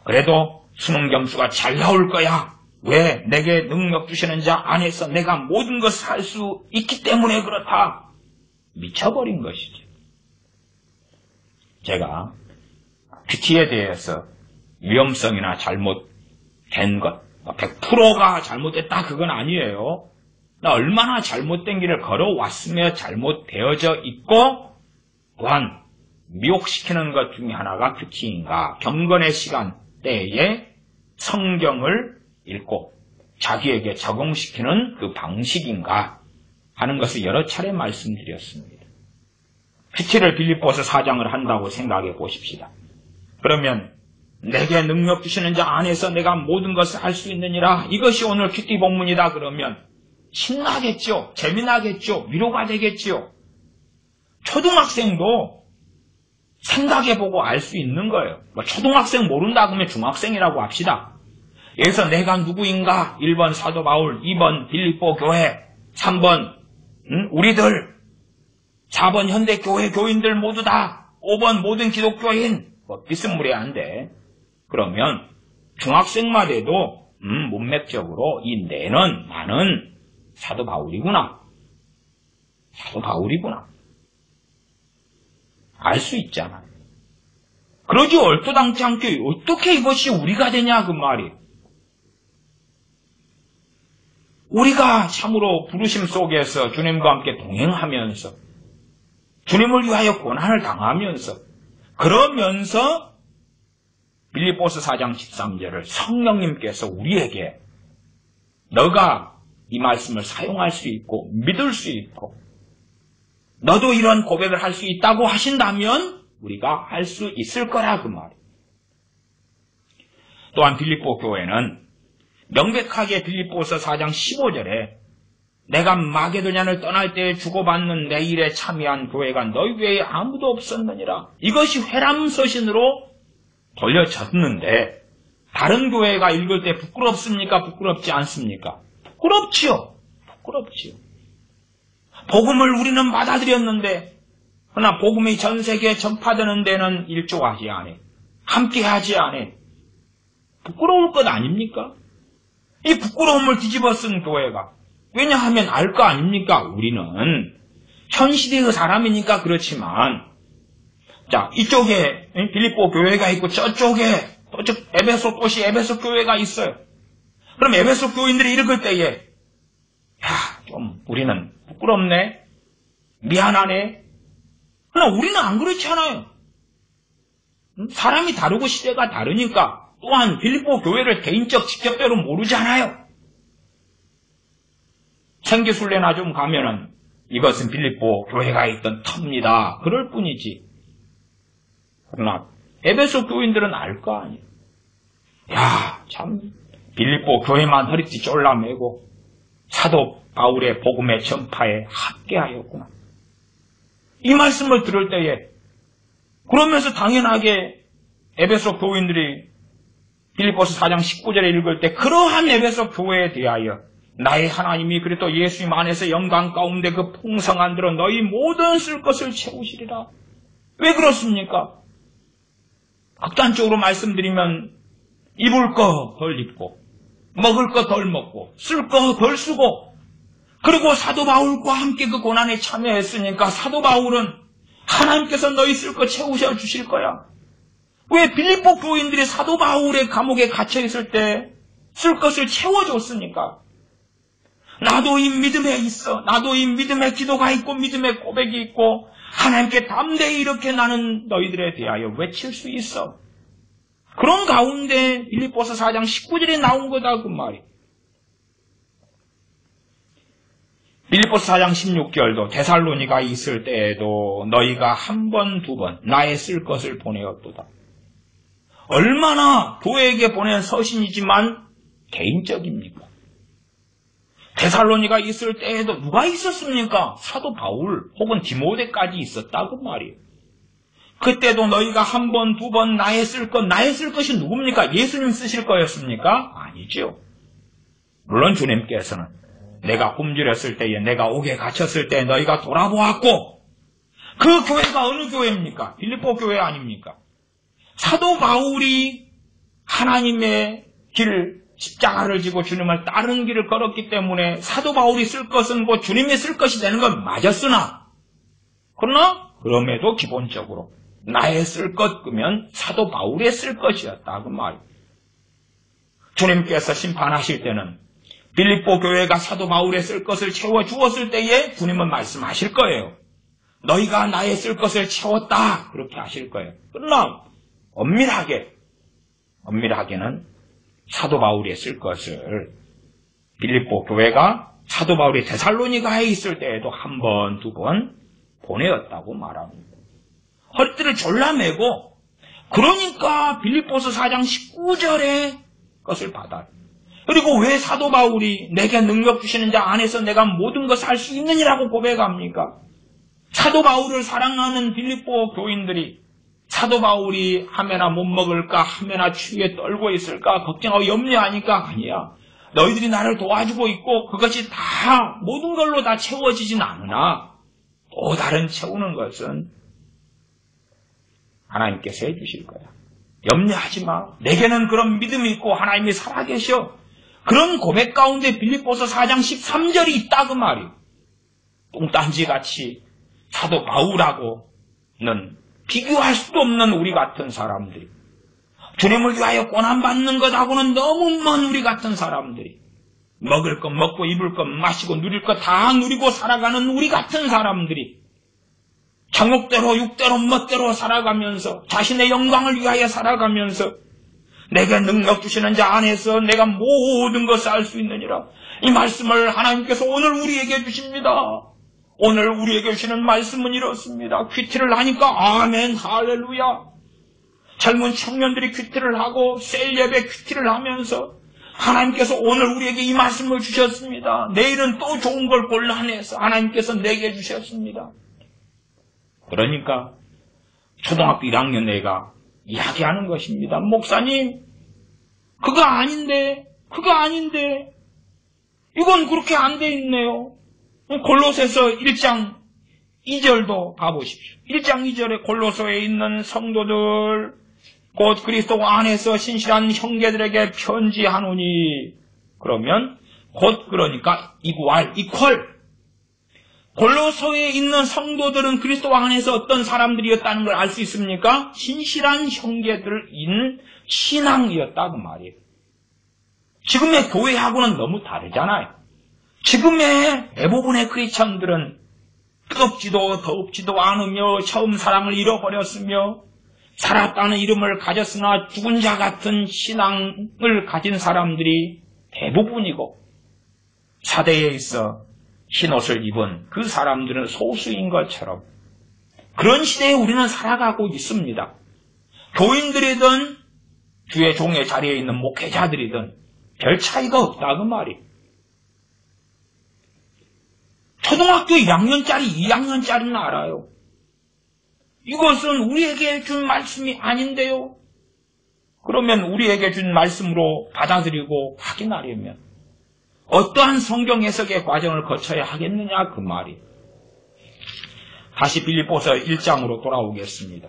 그래도 수능 점수가 잘 나올 거야. 왜? 내게 능력 주시는 자 안에서 내가 모든 것을 할 수 있기 때문에 그렇다. 미쳐버린 것이죠. 제가 큐티에 대해서 위험성이나 잘못된 것, 100%가 잘못됐다 그건 아니에요. 나 얼마나 잘못된 길을 걸어왔으며 잘못되어져 있고, 또한 미혹시키는 것 중에 하나가 큐티인가, 경건의 시간대에 성경을 읽고 자기에게 적용시키는 그 방식인가 하는 것을 여러 차례 말씀드렸습니다. 큐티를 빌립보서 4장을 한다고 생각해 보십시다. 그러면 내게 능력 주시는 자 안에서 내가 모든 것을 할 수 있느니라, 이것이 오늘 큐티 본문이다 그러면 신나겠죠. 재미나겠죠. 위로가 되겠죠. 초등학생도 생각해보고 알 수 있는 거예요. 초등학생 모른다 그러면 중학생이라고 합시다. 여기서 내가 누구인가? 1번 사도 바울, 2번 빌립보 교회, 3번 우리들, 4번 현대교회 교인들 모두 다, 5번 모든 기독교인, 비스무리한데, 그러면 중학생만 해도 문맥적으로 이 나는 사도 바울이구나. 사도 바울이구나. 알 수 있잖아요. 그러지 얼토당치 않게 어떻게 이것이 우리가 되냐 그 말이. 우리가 참으로 부르심 속에서 주님과 함께 동행하면서 주님을 위하여 고난을 당하면서 그러면서 빌립보서 4장 13절을 성령님께서 우리에게 너가 이 말씀을 사용할 수 있고 믿을 수 있고 너도 이런 고백을 할 수 있다고 하신다면 우리가 할 수 있을 거라 그 말이에요. 또한 빌립보 교회는 명백하게 빌립보서 4장 15절에 내가 마게도냐를 떠날 때에 주고받는 내 일에 참여한 교회가 너희 외에 아무도 없었느니라. 이것이 회람서신으로 돌려졌는데 다른 교회가 읽을 때 부끄럽습니까? 부끄럽지 않습니까? 부끄럽지요. 부끄럽지요. 복음을 우리는 받아들였는데 그러나 복음이 전 세계에 전파되는 데는 일조하지 않아. 함께하지 않아. 부끄러울 것 아닙니까? 이 부끄러움을 뒤집어 쓴 교회가, 왜냐하면 알 거 아닙니까? 우리는 현 시대의 사람이니까 그렇지만, 자, 이쪽에 빌립보 교회가 있고 저쪽에 저쪽 에베소 도시 에베소 교회가 있어요. 그럼 에베소 교인들이 읽을 때에 좀 우리는 부끄럽네, 미안하네. 그러나 우리는 안 그렇지 않아요. 사람이 다르고 시대가 다르니까. 또한 빌립보 교회를 개인적 직접대로 모르잖아요. 생기순례나 좀 가면은 이것은 빌립보 교회가 있던 터입니다. 그럴 뿐이지. 그러나 에베소 교인들은 알 거 아니에요. 참 빌립보 교회만 허리띠 쫄라매고 사도 바울의 복음의 전파에 함께하였구나. 이 말씀을 들을 때에 그러면서 당연하게 에베소 교인들이 빌립보서 4장 19절에 읽을 때 그러한 에베소 교회에 대하여 나의 하나님이 그리스도 예수님 안에서 영광 가운데 그 풍성한 대로 너희 모든 쓸 것을 채우시리라. 왜 그렇습니까? 극단적으로 말씀드리면 입을 거 덜 입고 먹을 거 덜 먹고 쓸 거 덜 쓰고, 그리고 사도 바울과 함께 그 고난에 참여했으니까 사도 바울은 하나님께서 너희 쓸 거 채우셔 주실 거야. 왜 빌립보 교인들이 사도 바울의 감옥에 갇혀 있을 때 쓸 것을 채워줬습니까? 나도 이 믿음에 있어. 나도 이 믿음의 기도가 있고 믿음의 고백이 있고 하나님께 담대히 이렇게 나는 너희들에 대하여 외칠 수 있어. 그런 가운데 빌립보서 4장 19절에 나온 거다 그 말이. 빌립보서 4장 16절도 데살로니가 있을 때에도 너희가 한 번, 두 번 나의 쓸 것을 보내었도다. 얼마나 교회에게 보낸 서신이지만 개인적입니까? 데살로니가 있을 때에도 누가 있었습니까? 사도 바울 혹은 디모데까지 있었다 그 말이에요. 그때도 너희가 한 번, 두 번 나의 쓸 것이 누굽니까? 예수님 쓰실 거였습니까? 아니죠. 물론 주님께서는 내가 굶주렸을 때에 내가 옥에 갇혔을 때 너희가 돌아보았고 그 교회가 어느 교회입니까? 빌립보 교회 아닙니까? 사도 바울이 하나님의 길 십자가를 지고 주님을 따르는 길을 걸었기 때문에 사도 바울이 쓸 것은 곧 주님이 쓸 것이 되는 건 맞았으나 그러나 그럼에도 기본적으로 나의 쓸 것 그면 사도 바울의 쓸 것이었다 그 말. 주님께서 심판하실 때는 빌립보 교회가 사도 바울의 쓸 것을 채워주었을 때에 주님은 말씀하실 거예요. 너희가 나의 쓸 것을 채웠다 그렇게 하실 거예요. 그러나 엄밀하게는 사도 바울이 쓸 것을 빌립보 교회가 사도 바울이 데살로니가에 있을 때에도 한 번, 두 번 보내었다고 말합니다. 허리띠를 졸라매고 그러니까 빌립보서 4장 19절에 것을 받아요. 그리고 왜 사도 바울이 내게 능력 주시는 자 안에서 내가 모든 것을 할 수 있느니라고 고백합니까? 사도 바울을 사랑하는 빌립보 교인들이 사도 바울이 하메나 못 먹을까 하메나 추위에 떨고 있을까 걱정하고 염려하니까 아니야. 너희들이 나를 도와주고 있고 그것이 다 모든 걸로 다 채워지진 않으나 또 다른 채우는 것은 하나님께서 해주실 거야. 염려하지 마. 내게는 그런 믿음이 있고 하나님이 살아계셔. 그런 고백 가운데 빌립보서 4장 13절이 있다 그 말이에요. 똥딴지같이 사도 바울하고는 비교할 수도 없는 우리 같은 사람들이 주님을 위하여 고난받는 것하고는 너무 먼 우리 같은 사람들이 먹을 것 먹고 입을 것 마시고 누릴 것 다 누리고 살아가는 우리 같은 사람들이 정욕대로 육대로 멋대로 살아가면서 자신의 영광을 위하여 살아가면서 내게 능력 주시는 자 안에서 내가 모든 것을 알 수 있느니라. 이 말씀을 하나님께서 오늘 우리에게 주십니다. 오늘 우리에게 주시는 말씀은 이렇습니다. 큐티를 하니까 아멘 할렐루야. 젊은 청년들이 큐티를 하고 셀 예배 큐티를 하면서 하나님께서 오늘 우리에게 이 말씀을 주셨습니다. 내일은 또 좋은 걸 골라내서 하나님께서 내게 주셨습니다. 그러니까 초등학교 1학년 애가 이야기하는 것입니다. 목사님, 그거 아닌데 이건 그렇게 안 돼 있네요. 골로새서 1장 2절도 봐보십시오. 1장 2절에 골로새에 있는 성도들 곧 그리스도 안에서 신실한 형제들에게 편지하노니 그러면 곧 그러니까 이퀄 골로새에 있는 성도들은 그리스도 안에서 어떤 사람들이었다는 걸 알 수 있습니까? 신실한 형제들인 신앙이었다 그 말이에요. 지금의 교회하고는 너무 다르잖아요. 지금의 대부분의 크리스천들은 뜨겁지도 더웁지도 않으며 처음 사랑을 잃어버렸으며 살았다는 이름을 가졌으나 죽은 자 같은 신앙을 가진 사람들이 대부분이고 사대에 있어 흰옷을 입은 그 사람들은 소수인 것처럼 그런 시대에 우리는 살아가고 있습니다. 교인들이든 주의 종의 자리에 있는 목회자들이든 별 차이가 없다 그 말이에요. 초등학교 1학년짜리, 2학년짜리는 알아요. 이것은 우리에게 준 말씀이 아닌데요. 그러면 우리에게 준 말씀으로 받아들이고 확인하려면 어떠한 성경 해석의 과정을 거쳐야 하겠느냐 그 말이에요. 다시 빌립보서 1장으로 돌아오겠습니다.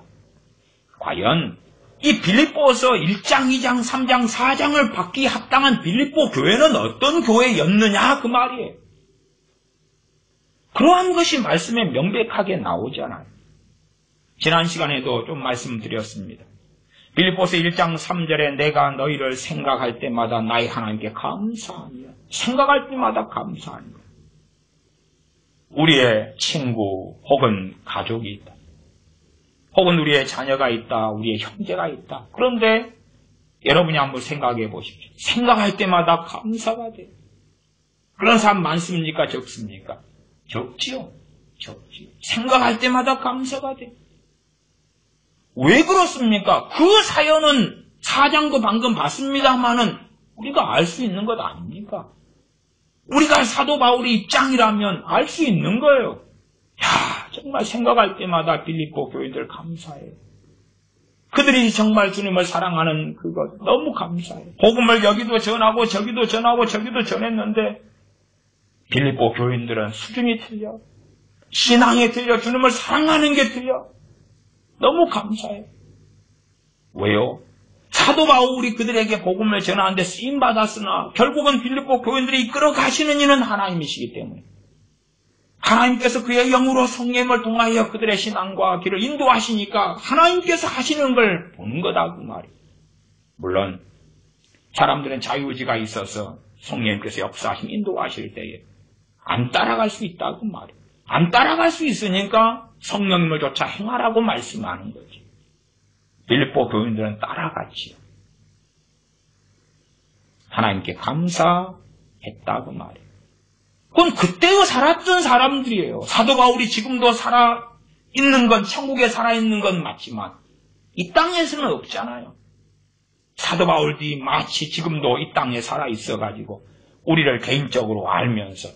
과연 이 빌립보서 1장, 2장, 3장, 4장을 받기 합당한 빌립보 교회는 어떤 교회였느냐 그 말이에요. 그러한 것이 말씀에 명백하게 나오잖아요. 지난 시간에도 좀 말씀드렸습니다. 빌립보서 1장 3절에 내가 너희를 생각할 때마다 나의 하나님께 감사하며 생각할 때마다 감사하며 우리의 친구 혹은 가족이 있다. 혹은 우리의 자녀가 있다. 우리의 형제가 있다. 그런데 여러분이 한번 생각해 보십시오. 생각할 때마다 감사가 돼요. 그런 사람 많습니까? 적습니까? 적지요. 적지요. 생각할 때마다 감사가 돼요. 왜 그렇습니까? 그 사연은 사장도 방금 봤습니다마는 우리가 알 수 있는 것 아닙니까? 우리가 사도 바울의 입장이라면 알 수 있는 거예요. 야, 정말 생각할 때마다 빌립보 교인들 감사해요. 그들이 정말 주님을 사랑하는 그것 너무 감사해요. 복음을 여기도 전하고 저기도 전하고 저기도 전했는데 빌립보 교인들은 수준이 틀려. 신앙이 틀려. 주님을 사랑하는 게 틀려. 너무 감사해요. 왜요? 사도 바울이 그들에게 복음을 전하는데 쓰임받았으나 결국은 빌립보 교인들이 이끌어 가시는 이는 하나님이시기 때문에 하나님께서 그의 영으로 성령을 통하여 그들의 신앙과 길을 인도하시니까 하나님께서 하시는 걸 보는 거다 그 말이에요. 물론 사람들은 자유의지가 있어서 성령님께서 역사하심 인도하실 때에 안 따라갈 수 있다 그 말이에요. 안 따라갈 수 있으니까 성령님을 조차 행하라고 말씀하는 거지. 빌립보 교인들은 따라갔지요. 하나님께 감사했다 그 말이에요. 그건 그때에 살았던 사람들이에요. 사도 바울이 지금도 살아있는 건, 천국에 살아있는 건 맞지만 이 땅에서는 없잖아요. 사도 바울이 마치 지금도 이 땅에 살아있어가지고 우리를 개인적으로 알면서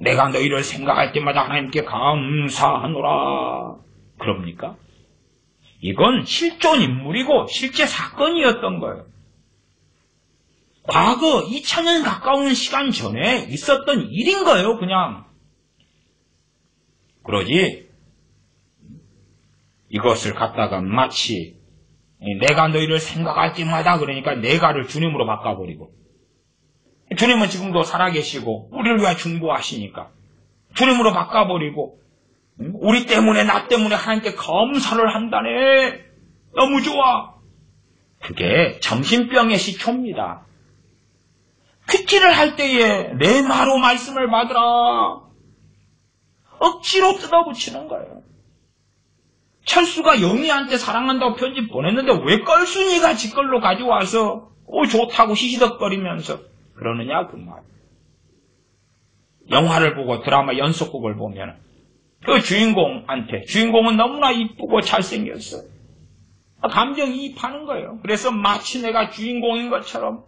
내가 너희를 생각할 때마다 하나님께 감사하노라 그럽니까? 이건 실존 인물이고 실제 사건이었던 거예요. 과거 2000년 가까운 시간 전에 있었던 일인 거예요, 그냥. 그러지 이것을 갖다가 마치 내가 너희를 생각할 때마다 그러니까 내가를 주님으로 바꿔버리고 주님은 지금도 살아계시고 우리를 위해 중보하시니까 주님으로 바꿔버리고 우리 때문에 나 때문에 하나님께 감사를 한다네. 너무 좋아. 그게 정신병의 시초입니다. 퀴티를 할 때에 내 마로 말씀을 받으라. 억지로 뜯어붙이는 거예요. 철수가 영희한테 사랑한다고 편지 보냈는데 왜 껄순이가 지 걸로 가져와서 좋다고 시시덕거리면서 그러느냐 그 말. 영화를 보고 드라마 연속극을 보면 그 주인공은 너무나 이쁘고 잘생겼어. 감정이입하는 거예요. 그래서 마치 내가 주인공인 것처럼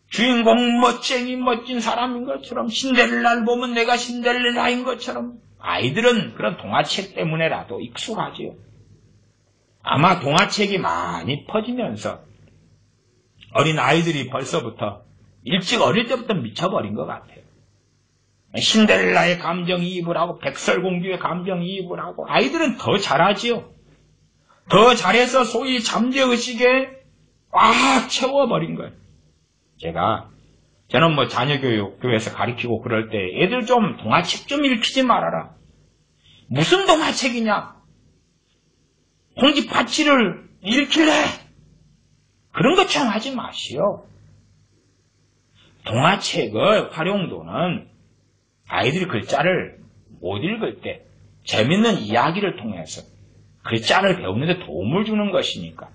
주인공 멋진 사람인 것처럼 신데렐라를 보면 내가 신데렐라인 것처럼 아이들은 그런 동화책 때문에라도 익숙하지요. 아마 동화책이 많이 퍼지면서 어린 아이들이 벌써부터 일찍 어릴 때부터 미쳐버린 것 같아요. 신데렐라의 감정이입을 하고 백설공주의 감정이입을 하고 아이들은 더 잘하지요. 더 잘해서 소위 잠재의식에 꽉 채워버린 거예요. 저는 자녀 교회에서 가르치고 그럴 때 애들 좀 동화책 좀 읽히지 말아라. 무슨 동화책이냐? 홍지파치를 읽힐래? 그런 것처럼 하지 마시오. 동화책의 활용도는 아이들이 글자를 못 읽을 때 재밌는 이야기를 통해서 글자를 배우는 데 도움을 주는 것이니까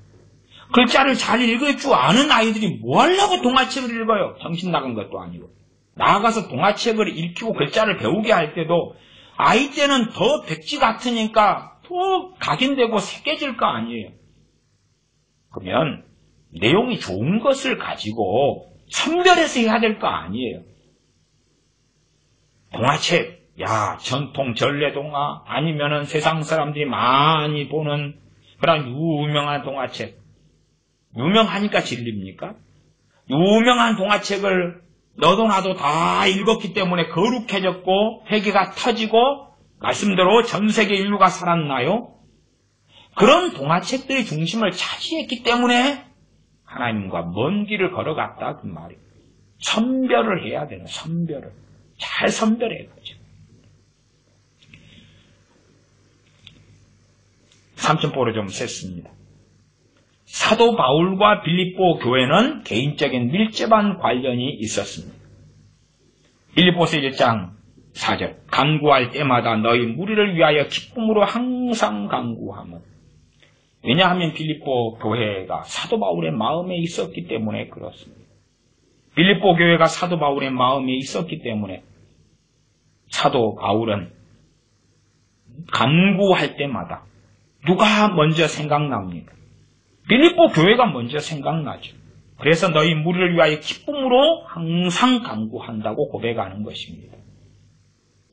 글자를 잘 읽을 줄 아는 아이들이 뭐 하려고 동화책을 읽어요? 정신 나간 것도 아니고. 나아가서 동화책을 읽히고 글자를 배우게 할 때도 아이 때는 더 백지 같으니까 더 각인되고 새겨질 거 아니에요. 그러면 내용이 좋은 것을 가지고 선별해서 해야 될 거 아니에요. 동화책, 전통 전래동화 아니면은 세상 사람들이 많이 보는 그런 유명한 동화책. 유명하니까 진리입니까? 유명한 동화책을 너도 나도 다 읽었기 때문에 거룩해졌고 회개가 터지고 말씀대로 전 세계 인류가 살았나요? 그런 동화책들이 중심을 차지했기 때문에 하나님과 먼 길을 걸어갔다 그 말이에요. 선별을 해야 되는 선별을. 잘 선별해야 되죠. 삼천포로 좀 셌습니다. 사도 바울과 빌립보 교회는 개인적인 밀접한 관련이 있었습니다. 빌립보서 1장 4절 간구할 때마다 너희 무리를 위하여 기쁨으로 항상 간구하며 왜냐하면 빌립보 교회가 사도 바울의 마음에 있었기 때문에 그렇습니다. 빌립보 교회가 사도 바울의 마음에 있었기 때문에 사도 바울은 간구할 때마다 누가 먼저 생각납니까? 빌립보 교회가 먼저 생각나죠. 그래서 너희 무리를 위하여 기쁨으로 항상 간구한다고 고백하는 것입니다.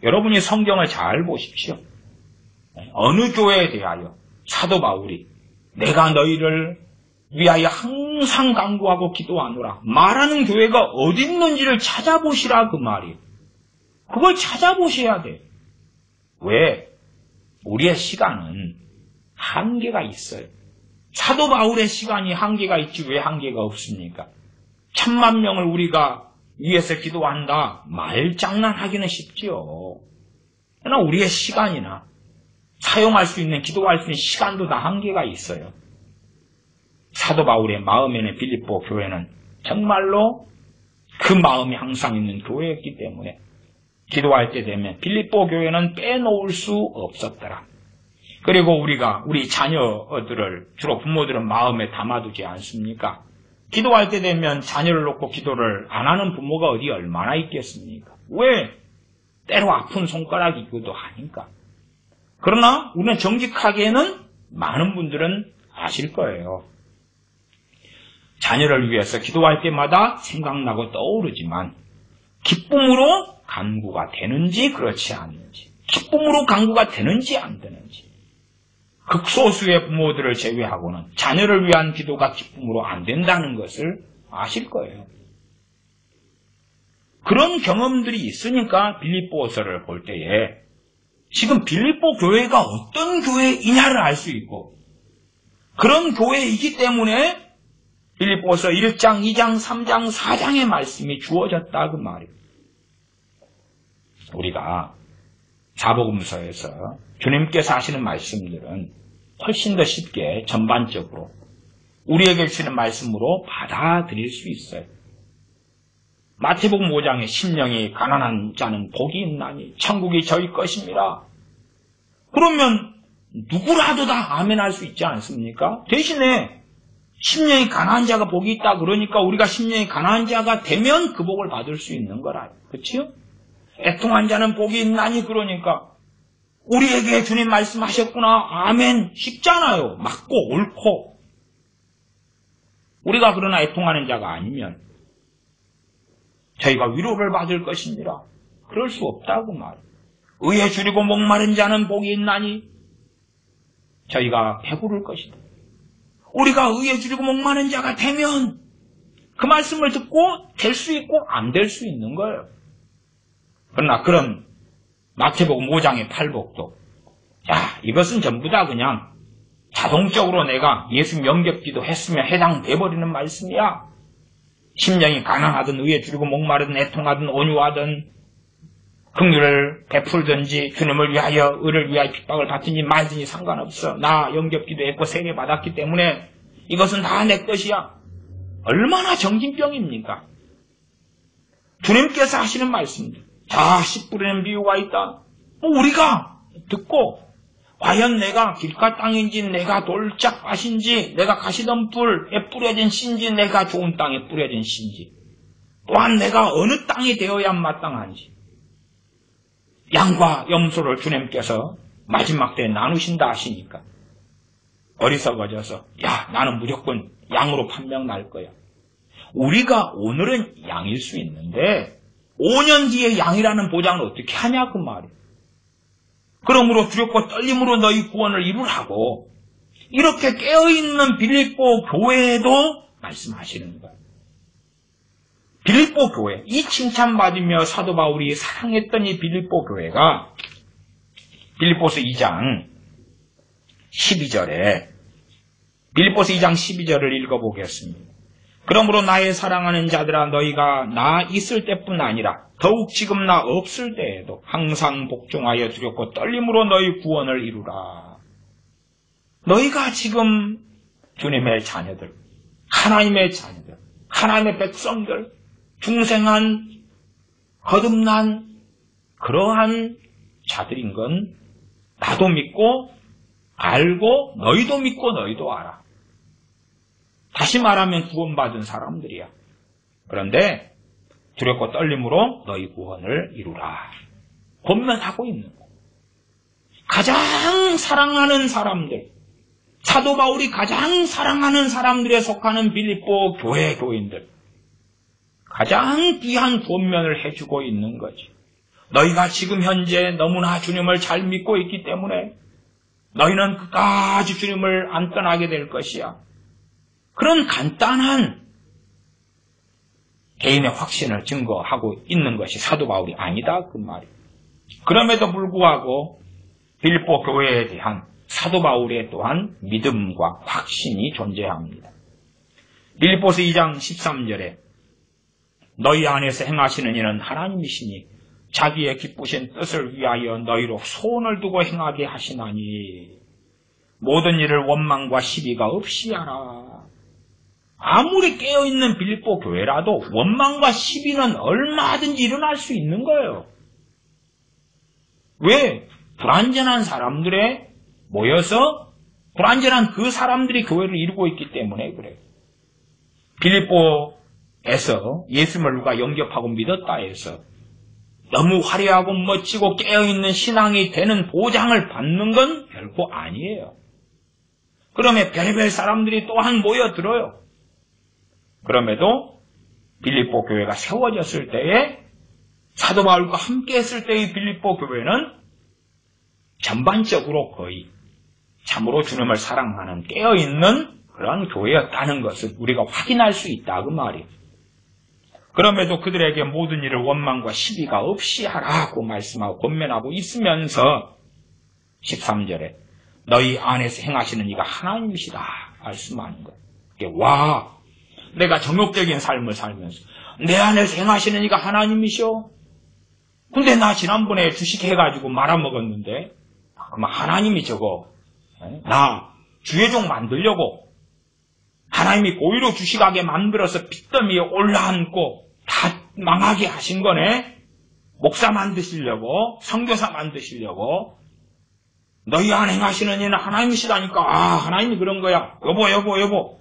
여러분이 성경을 잘 보십시오. 어느 교회에 대하여 사도 바울이 내가 너희를 위하여 항상 간구하고 기도하노라 말하는 교회가 어디 있는지를 찾아보시라 그 말이에요. 그걸 찾아보셔야 돼요. 왜? 우리의 시간은 한계가 있어요. 사도 바울의 시간이 한계가 있지 왜 한계가 없습니까? 1000만 명을 우리가 위해서 기도한다 말장난하기는 쉽지요. 그러나 우리의 시간이나 사용할 수 있는 기도할 수 있는 시간도 다 한계가 있어요. 사도 바울의 마음에는 빌립보 교회는 정말로 그 마음이 항상 있는 교회였기 때문에 기도할 때 되면 빌립보 교회는 빼놓을 수 없었더라. 그리고 우리가 우리 자녀들을 주로 부모들은 마음에 담아두지 않습니까? 기도할 때 되면 자녀를 놓고 기도를 안 하는 부모가 어디 얼마나 있겠습니까? 왜? 때로 아픈 손가락이기도 하니까. 그러나 우리는 정직하게는 많은 분들은 아실 거예요. 자녀를 위해서 기도할 때마다 생각나고 떠오르지만 기쁨으로 간구가 되는지 그렇지 않는지, 기쁨으로 간구가 되는지 안 되는지, 극소수의 부모들을 제외하고는 자녀를 위한 기도가 기쁨으로 안 된다는 것을 아실 거예요. 그런 경험들이 있으니까 빌립보서를 볼 때에 지금 빌립보 교회가 어떤 교회이냐를 알 수 있고 그런 교회이기 때문에 빌립보서 1장, 2장, 3장, 4장의 말씀이 주어졌다 그 말이에요. 우리가 사복음서에서 주님께서 하시는 말씀들은 훨씬 더 쉽게 전반적으로 우리에게 주시는 말씀으로 받아들일 수 있어요. 마태복음 5장에 심령이 가난한 자는 복이 있나니 천국이 저희 것입니다. 그러면 누구라도 다 아멘할 수 있지 않습니까? 대신에 심령이 가난한 자가 복이 있다 그러니까 우리가 심령이 가난한 자가 되면 그 복을 받을 수 있는 거라. 그렇지요? 애통한 자는 복이 있나니 그러니까 우리에게 주님 말씀하셨구나. 아멘. 쉽잖아요. 맞고 옳고. 우리가 그러나 애통하는 자가 아니면 저희가 위로를 받을 것입니다. 그럴 수 없다고 말이에요. 의에 줄이고 목마른 자는 복이 있나니 저희가 배부를 것이다. 우리가 의에 줄이고 목마른 자가 되면 그 말씀을 듣고 될 수 있고 안 될 수 있는 거예요. 그러나 그런 마태복음 5장의 팔복도 이것은 전부 다 그냥 자동적으로 내가 예수 영접기도 했으면 해당돼버리는 말씀이야. 심령이 가난하든 의에 줄이고 목마르든 애통하든 온유하든 긍휼을 베풀든지 주님을 위하여 의를 위하여 핍박을 받든지 말든지 상관없어. 나 영접기도 했고 세례 받았기 때문에 이것은 다 내 것이야. 얼마나 정신병입니까? 주님께서 하시는 말씀들. 자, 씨 뿌리는 비유가 있다. 우리가 듣고 과연 내가 길가 땅인지 내가 돌짝밭인지 내가 가시덤불에 뿌려진 씨인지 내가 좋은 땅에 뿌려진 씨인지 또한 내가 어느 땅이 되어야 마땅한지 양과 염소를 주님께서 마지막 때에 나누신다 하시니까 어리석어져서 나는 무조건 양으로 판명 날 거야. 우리가 오늘은 양일 수 있는데 5년 뒤에 양이라는 보장을 어떻게 하냐 그 말이에요. 그러므로 두렵고 떨림으로 너희 구원을 이루라고 이렇게 깨어있는 빌립보 교회에도 말씀하시는 거예요. 빌립보 교회, 이 칭찬받으며 사도 바울이 사랑했던 이 빌립보 교회가 빌립보서 2장 12절에 빌립보서 2장 12절을 읽어보겠습니다. 그러므로 나의 사랑하는 자들아 너희가 나 있을 때뿐 아니라 더욱 지금 나 없을 때에도 항상 복종하여 두렵고 떨림으로 너희 구원을 이루라. 너희가 지금 주님의 자녀들, 하나님의 자녀들, 하나님의 백성들, 중생한, 거듭난 그러한 자들인 건 나도 믿고 알고 너희도 믿고 너희도 알아. 다시 말하면 구원받은 사람들이야. 그런데 두렵고 떨림으로 너희 구원을 이루라. 권면하고 있는 거. 가장 사랑하는 사람들, 사도 바울이 가장 사랑하는 사람들에 속하는 빌립보 교인들, 가장 귀한 권면을 해주고 있는 거지. 너희가 지금 현재 너무나 주님을 잘 믿고 있기 때문에 너희는 끝까지 주님을 안 떠나게 될 것이야. 그런 간단한 개인의 확신을 증거하고 있는 것이 사도 바울이 아니다 그 말이에요. 그럼에도 불구하고 빌립보 교회에 대한 사도 바울의 또한 믿음과 확신이 존재합니다. 빌립보서 2장 13절에 너희 안에서 행하시는 이는 하나님이시니 자기의 기쁘신 뜻을 위하여 너희로 소원을 두고 행하게 하시나니 모든 일을 원망과 시비가 없이 하라. 아무리 깨어있는 빌립보 교회라도 원망과 시비는 얼마든지 일어날 수 있는 거예요. 왜? 불완전한 사람들에 모여서 불완전한 그 사람들이 교회를 이루고 있기 때문에 그래요. 빌립보에서 예수님을 누가 영접하고 믿었다 해서 너무 화려하고 멋지고 깨어있는 신앙이 되는 보장을 받는 건 결코 아니에요. 그러면 별의별 사람들이 또한 모여들어요. 그럼에도 빌립보 교회가 세워졌을 때에 사도 바울과 함께 했을 때의 빌립보 교회는 전반적으로 거의 참으로 주님을 사랑하는 깨어있는 그런 교회였다는 것을 우리가 확인할 수 있다 그 말이에요. 그럼에도 그들에게 모든 일을 원망과 시비가 없이 하라고 말씀하고 권면하고 있으면서 13절에 너희 안에서 행하시는 이가 하나님이시다 말씀하는 거예요. 와, 내가 정욕적인 삶을 살면서 내 안에서 행하시는 이가 하나님이시오. 근데 나 지난번에 주식해가지고 말아먹었는데 그럼 하나님이 저거 나 주의종 만들려고 하나님이 고의로 주식하게 만들어서 빚더미에 올라앉고 다 망하게 하신 거네. 목사 만드시려고, 선교사 만드시려고. 너희 안에 행하시는 이는 하나님이시다니까. 아, 하나님이 그런 거야. 여보.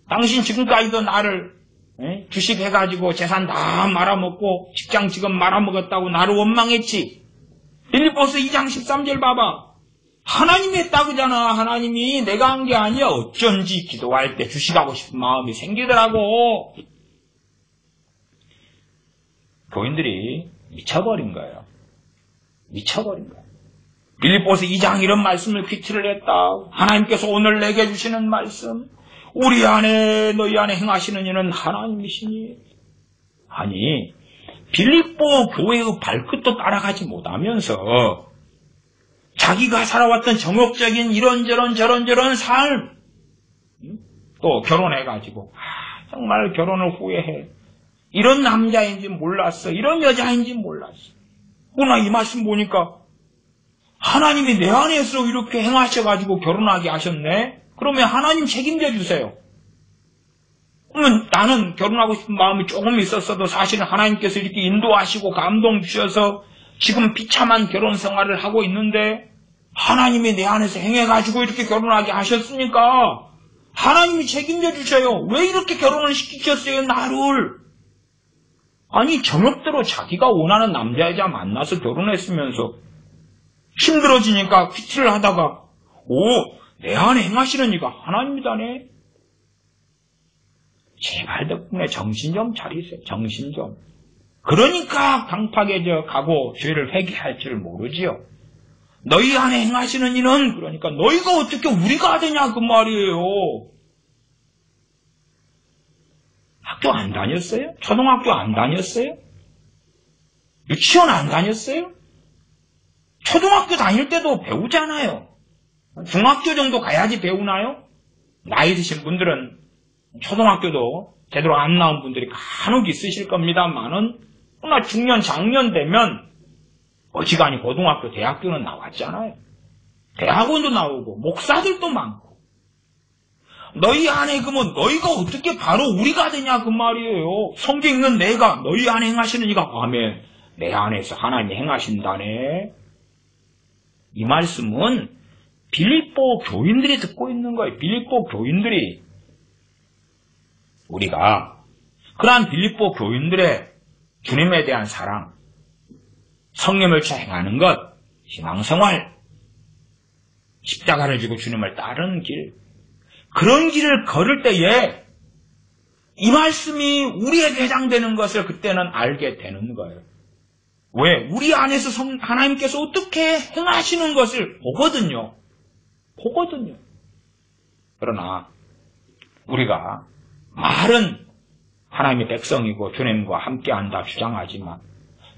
당신 지금까지도 나를 주식해가지고 재산 다 말아먹고 직장 직업 말아먹었다고 나를 원망했지. 빌립보서 2장 13절 봐봐. 하나님이 했다 그러잖아. 하나님이 내가 한 게 아니야. 어쩐지 기도할 때 주식하고 싶은 마음이 생기더라고. 교인들이 미쳐버린 거예요. 미쳐버린 거예요. 빌립보서 2장 이런 말씀을 퀴트를 했다. 하나님께서 오늘 내게 주시는 말씀. 우리 안에 너희 안에 행하시는 이는 하나님이시니. 아니 빌립보 교회의 발끝도 따라가지 못하면서 자기가 살아왔던 정욕적인 이런저런 저런저런 삶 또 결혼해가지고 정말 결혼을 후회해. 이런 남자인지 몰랐어. 이런 여자인지 몰랐어. 오늘 이 말씀 보니까 하나님이 내 안에서 이렇게 행하셔가지고 결혼하게 하셨네. 그러면 하나님 책임져 주세요. 그러면 나는 결혼하고 싶은 마음이 조금 있었어도 사실은 하나님께서 이렇게 인도하시고 감동 주셔서 지금 비참한 결혼 생활을 하고 있는데 하나님이 내 안에서 행해가지고 이렇게 결혼하게 하셨으니까 하나님이 책임져 주셔요. 왜 이렇게 결혼을 시키셨어요, 나를? 아니 정욕대로 자기가 원하는 남자 여자 만나서 결혼했으면서 힘들어지니까 퀴트를 하다가 내 안에 행하시는 이가 하나님이다네. 제발 덕분에 정신 좀 차리세요. 정신 좀. 그러니까 강팍에 가고 죄를 회개할 줄 모르지요. 너희 안에 행하시는 이는 그러니까 너희가 어떻게 우리가 되냐 그 말이에요. 학교 안 다녔어요? 초등학교 안 다녔어요? 유치원 안 다녔어요? 초등학교 다닐 때도 배우잖아요. 중학교 정도 가야지 배우나요? 나이 드신 분들은 초등학교도 제대로 안 나온 분들이 간혹 있으실 겁니다만은 나 중년, 장년 되면 어지간히 고등학교, 대학교는 나왔잖아요. 대학원도 나오고 목사들도 많고 너희 안에 그러면 너희가 어떻게 바로 우리가 되냐 그 말이에요. 성경 읽는 내가 너희 안에 행하시는 이가 아멘. 내 안에서 하나님이 행하신다네. 이 말씀은 빌립보 교인들이 듣고 있는 거예요. 빌립보 교인들이. 우리가 그러한 빌립보 교인들의 주님에 대한 사랑, 성령을 행하는 것, 신앙생활, 십자가를 지고 주님을 따르는 길, 그런 길을 걸을 때에 이 말씀이 우리에게 해당되는 것을 그때는 알게 되는 거예요. 왜? 우리 안에서 하나님께서 어떻게 행하시는 것을 보거든요. 그러나 우리가 말은 하나님의 백성이고 주님과 함께한다 주장하지만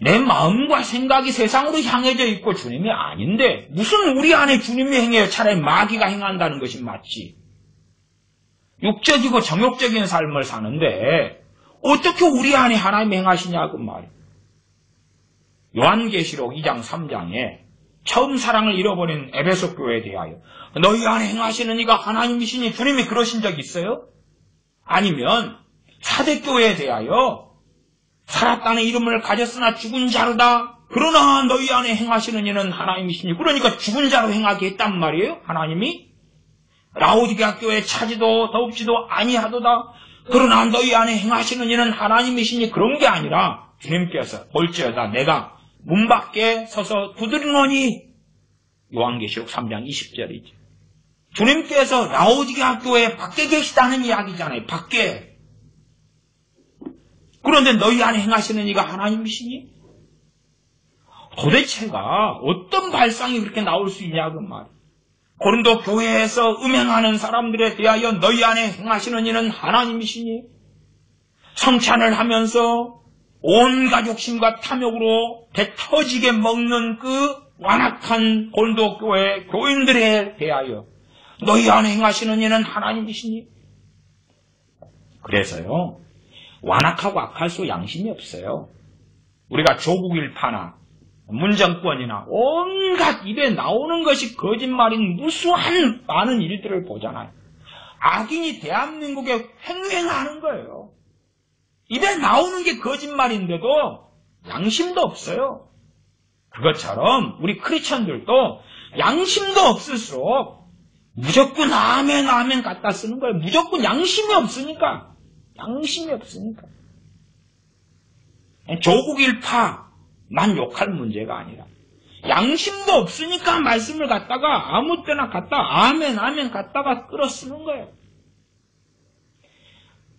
내 마음과 생각이 세상으로 향해져 있고 주님이 아닌데 무슨 우리 안에 주님이 행해요? 차라리 마귀가 행한다는 것이 맞지. 육적이고 정욕적인 삶을 사는데 어떻게 우리 안에 하나님이 행하시냐고 말이에요. 요한계시록 2장 3장에 처음 사랑을 잃어버린 에베소 교회에 대하여 너희 안에 행하시는 이가 하나님이시니 주님이 그러신 적 있어요? 아니면 사대교회에 대하여 살았다는 이름을 가졌으나 죽은 자로다. 그러나 너희 안에 행하시는 이는 하나님이시니 그러니까 죽은 자로 행하게 했단 말이에요. 하나님이 라오디게아 교회에 차지도 더웁지도 아니하도다. 그러나 너희 안에 행하시는 이는 하나님이시니 그런 게 아니라 주님께서 볼지어다 내가 문 밖에 서서 두드리노니 요한계시록 3장 20절이죠. 주님께서 라오디게아 교회 밖에 계시다는 이야기잖아요. 밖에. 그런데 너희 안에 행하시는 이가 하나님이시니? 도대체가 어떤 발상이 그렇게 나올 수 있냐고 말이에요. 고린도 교회에서 음행하는 사람들에 대하여 너희 안에 행하시는 이는 하나님이시니? 성찬을 하면서 온갖 욕심과 탐욕으로 배터지게 먹는 그 완악한 고린도 교회 교인들에 대하여 너희 안에 행하시는 이는 하나님이시니? 그래서요, 완악하고 악할수록 양심이 없어요. 우리가 조국 일파나 문정권이나 온갖 입에 나오는 것이 거짓말인 무수한 많은 일들을 보잖아요. 악인이 대한민국에 횡행하는 거예요. 입에 나오는 게 거짓말인데도 양심도 없어요. 그것처럼 우리 크리스천들도 양심도 없을수록 무조건 아멘 아멘 갖다 쓰는 거예요. 무조건 양심이 없으니까. 조국 일파만 욕할 문제가 아니라 양심도 없으니까 말씀을 갖다가 아무 때나 갖다 아멘 아멘 갖다가 끌어 쓰는 거예요.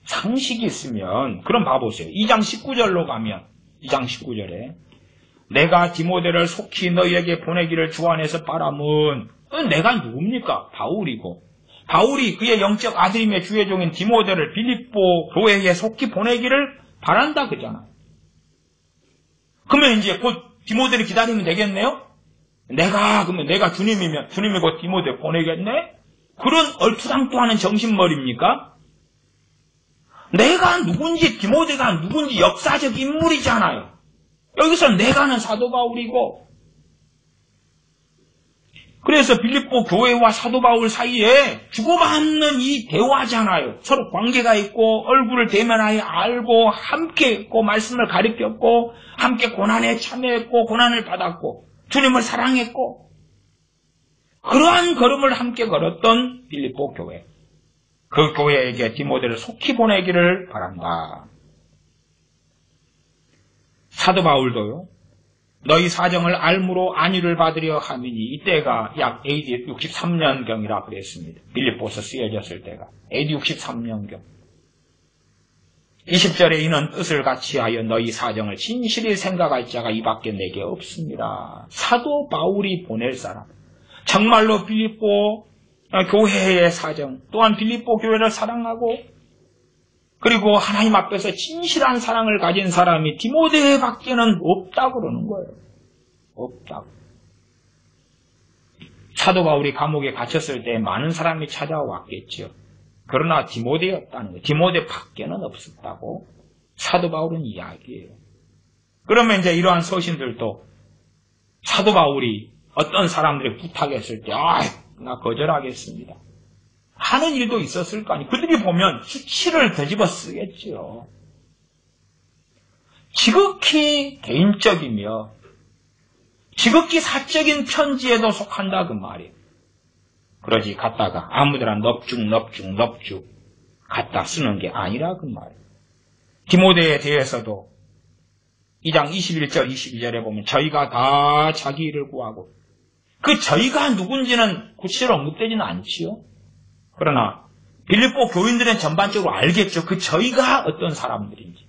상식이 있으면 그럼 봐보세요. 2장 19절로 가면 2장 19절에 내가 디모데를 속히 너희에게 보내기를 주 안에서 바람은 내가 누굽니까? 바울이고 바울이 그의 영적 아들임의 주의 종인 디모데를 빌립보 교회에 속히 보내기를 바란다 그잖아요. 그러면 이제 곧 디모데를 기다리면 되겠네요? 그러면 내가 주님이면 주님이 곧 디모데 보내겠네? 그런 얼토당토하는 정신머리입니까? 내가 누군지 디모데가 누군지 역사적 인물이잖아요. 여기서 내가는 사도 바울이고 그래서 빌립보 교회와 사도 바울 사이에 주고받는 이 대화잖아요. 서로 관계가 있고 얼굴을 대면하여 알고 함께 있고 말씀을 가르쳤고 함께 고난에 참여했고 고난을 받았고 주님을 사랑했고 그러한 걸음을 함께 걸었던 빌립보 교회. 그 교회에게 디모데를 속히 보내기를 바란다. 사도 바울도요. 너희 사정을 알므로 안위를 받으려 함이니 이때가 약 AD 63년경이라 그랬습니다. 빌립보서 쓰여졌을 때가 AD 63년경. 20절에 이는 뜻을 같이하여 너희 사정을 진실히 생각할 자가 이밖에 내게 없습니다. 사도 바울이 보낼 사람, 정말로 빌립보 교회의 사정, 또한 빌립보 교회를 사랑하고 그리고 하나님 앞에서 진실한 사랑을 가진 사람이 디모데밖에는 없다고 그러는 거예요. 없다고. 사도 바울이 감옥에 갇혔을 때 많은 사람이 찾아왔겠죠. 그러나 디모데였다는 거예요. 디모데밖에는 없었다고 사도 바울은 이야기해요. 그러면 이제 이러한 서신들도 사도 바울이 어떤 사람들이 부탁했을 때 나 거절하겠습니다. 많은 일도 있었을 거 아니에요. 그들이 보면 수치를 되집어 쓰겠죠. 지극히 개인적이며 지극히 사적인 편지에도 속한다 그 말이에요. 그러지 갖다가 아무데나 넙죽 갖다 쓰는 게 아니라 그 말이에요. 디모데에 대해서도 2장 21절 22절에 보면 저희가 다 자기 일을 구하고, 그 저희가 누군지는 구체적으로 언급되지는 않지요. 그러나 빌립보 교인들은 전반적으로 알겠죠. 그 저희가 어떤 사람들인지.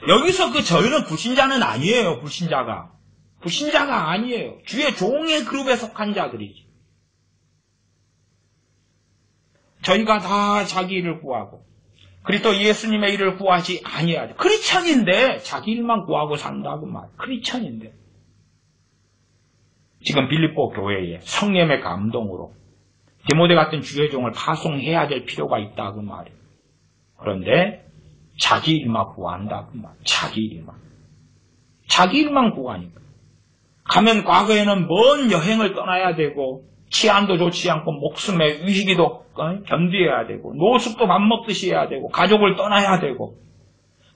여기서 그 저희는 불신자는 아니에요. 불신자가 아니에요. 주의 종의 그룹에 속한 자들이지. 저희가 다 자기 일을 구하고 그리스도 예수님의 일을 구하지 아니하죠. 크리스천인데 자기 일만 구하고 산다고 말. 크리스천인데 지금 빌립보 교회에 성령의 감동으로 디모데 같은 주의 종을 파송해야 될 필요가 있다고 말이에요. 그런데 자기 일만 구한다고 말. 자기 일만 구하니까. 가면 과거에는 먼 여행을 떠나야 되고 치안도 좋지 않고 목숨의 위기도 견뎌야 되고 노숙도 밥 먹듯이 해야 되고 가족을 떠나야 되고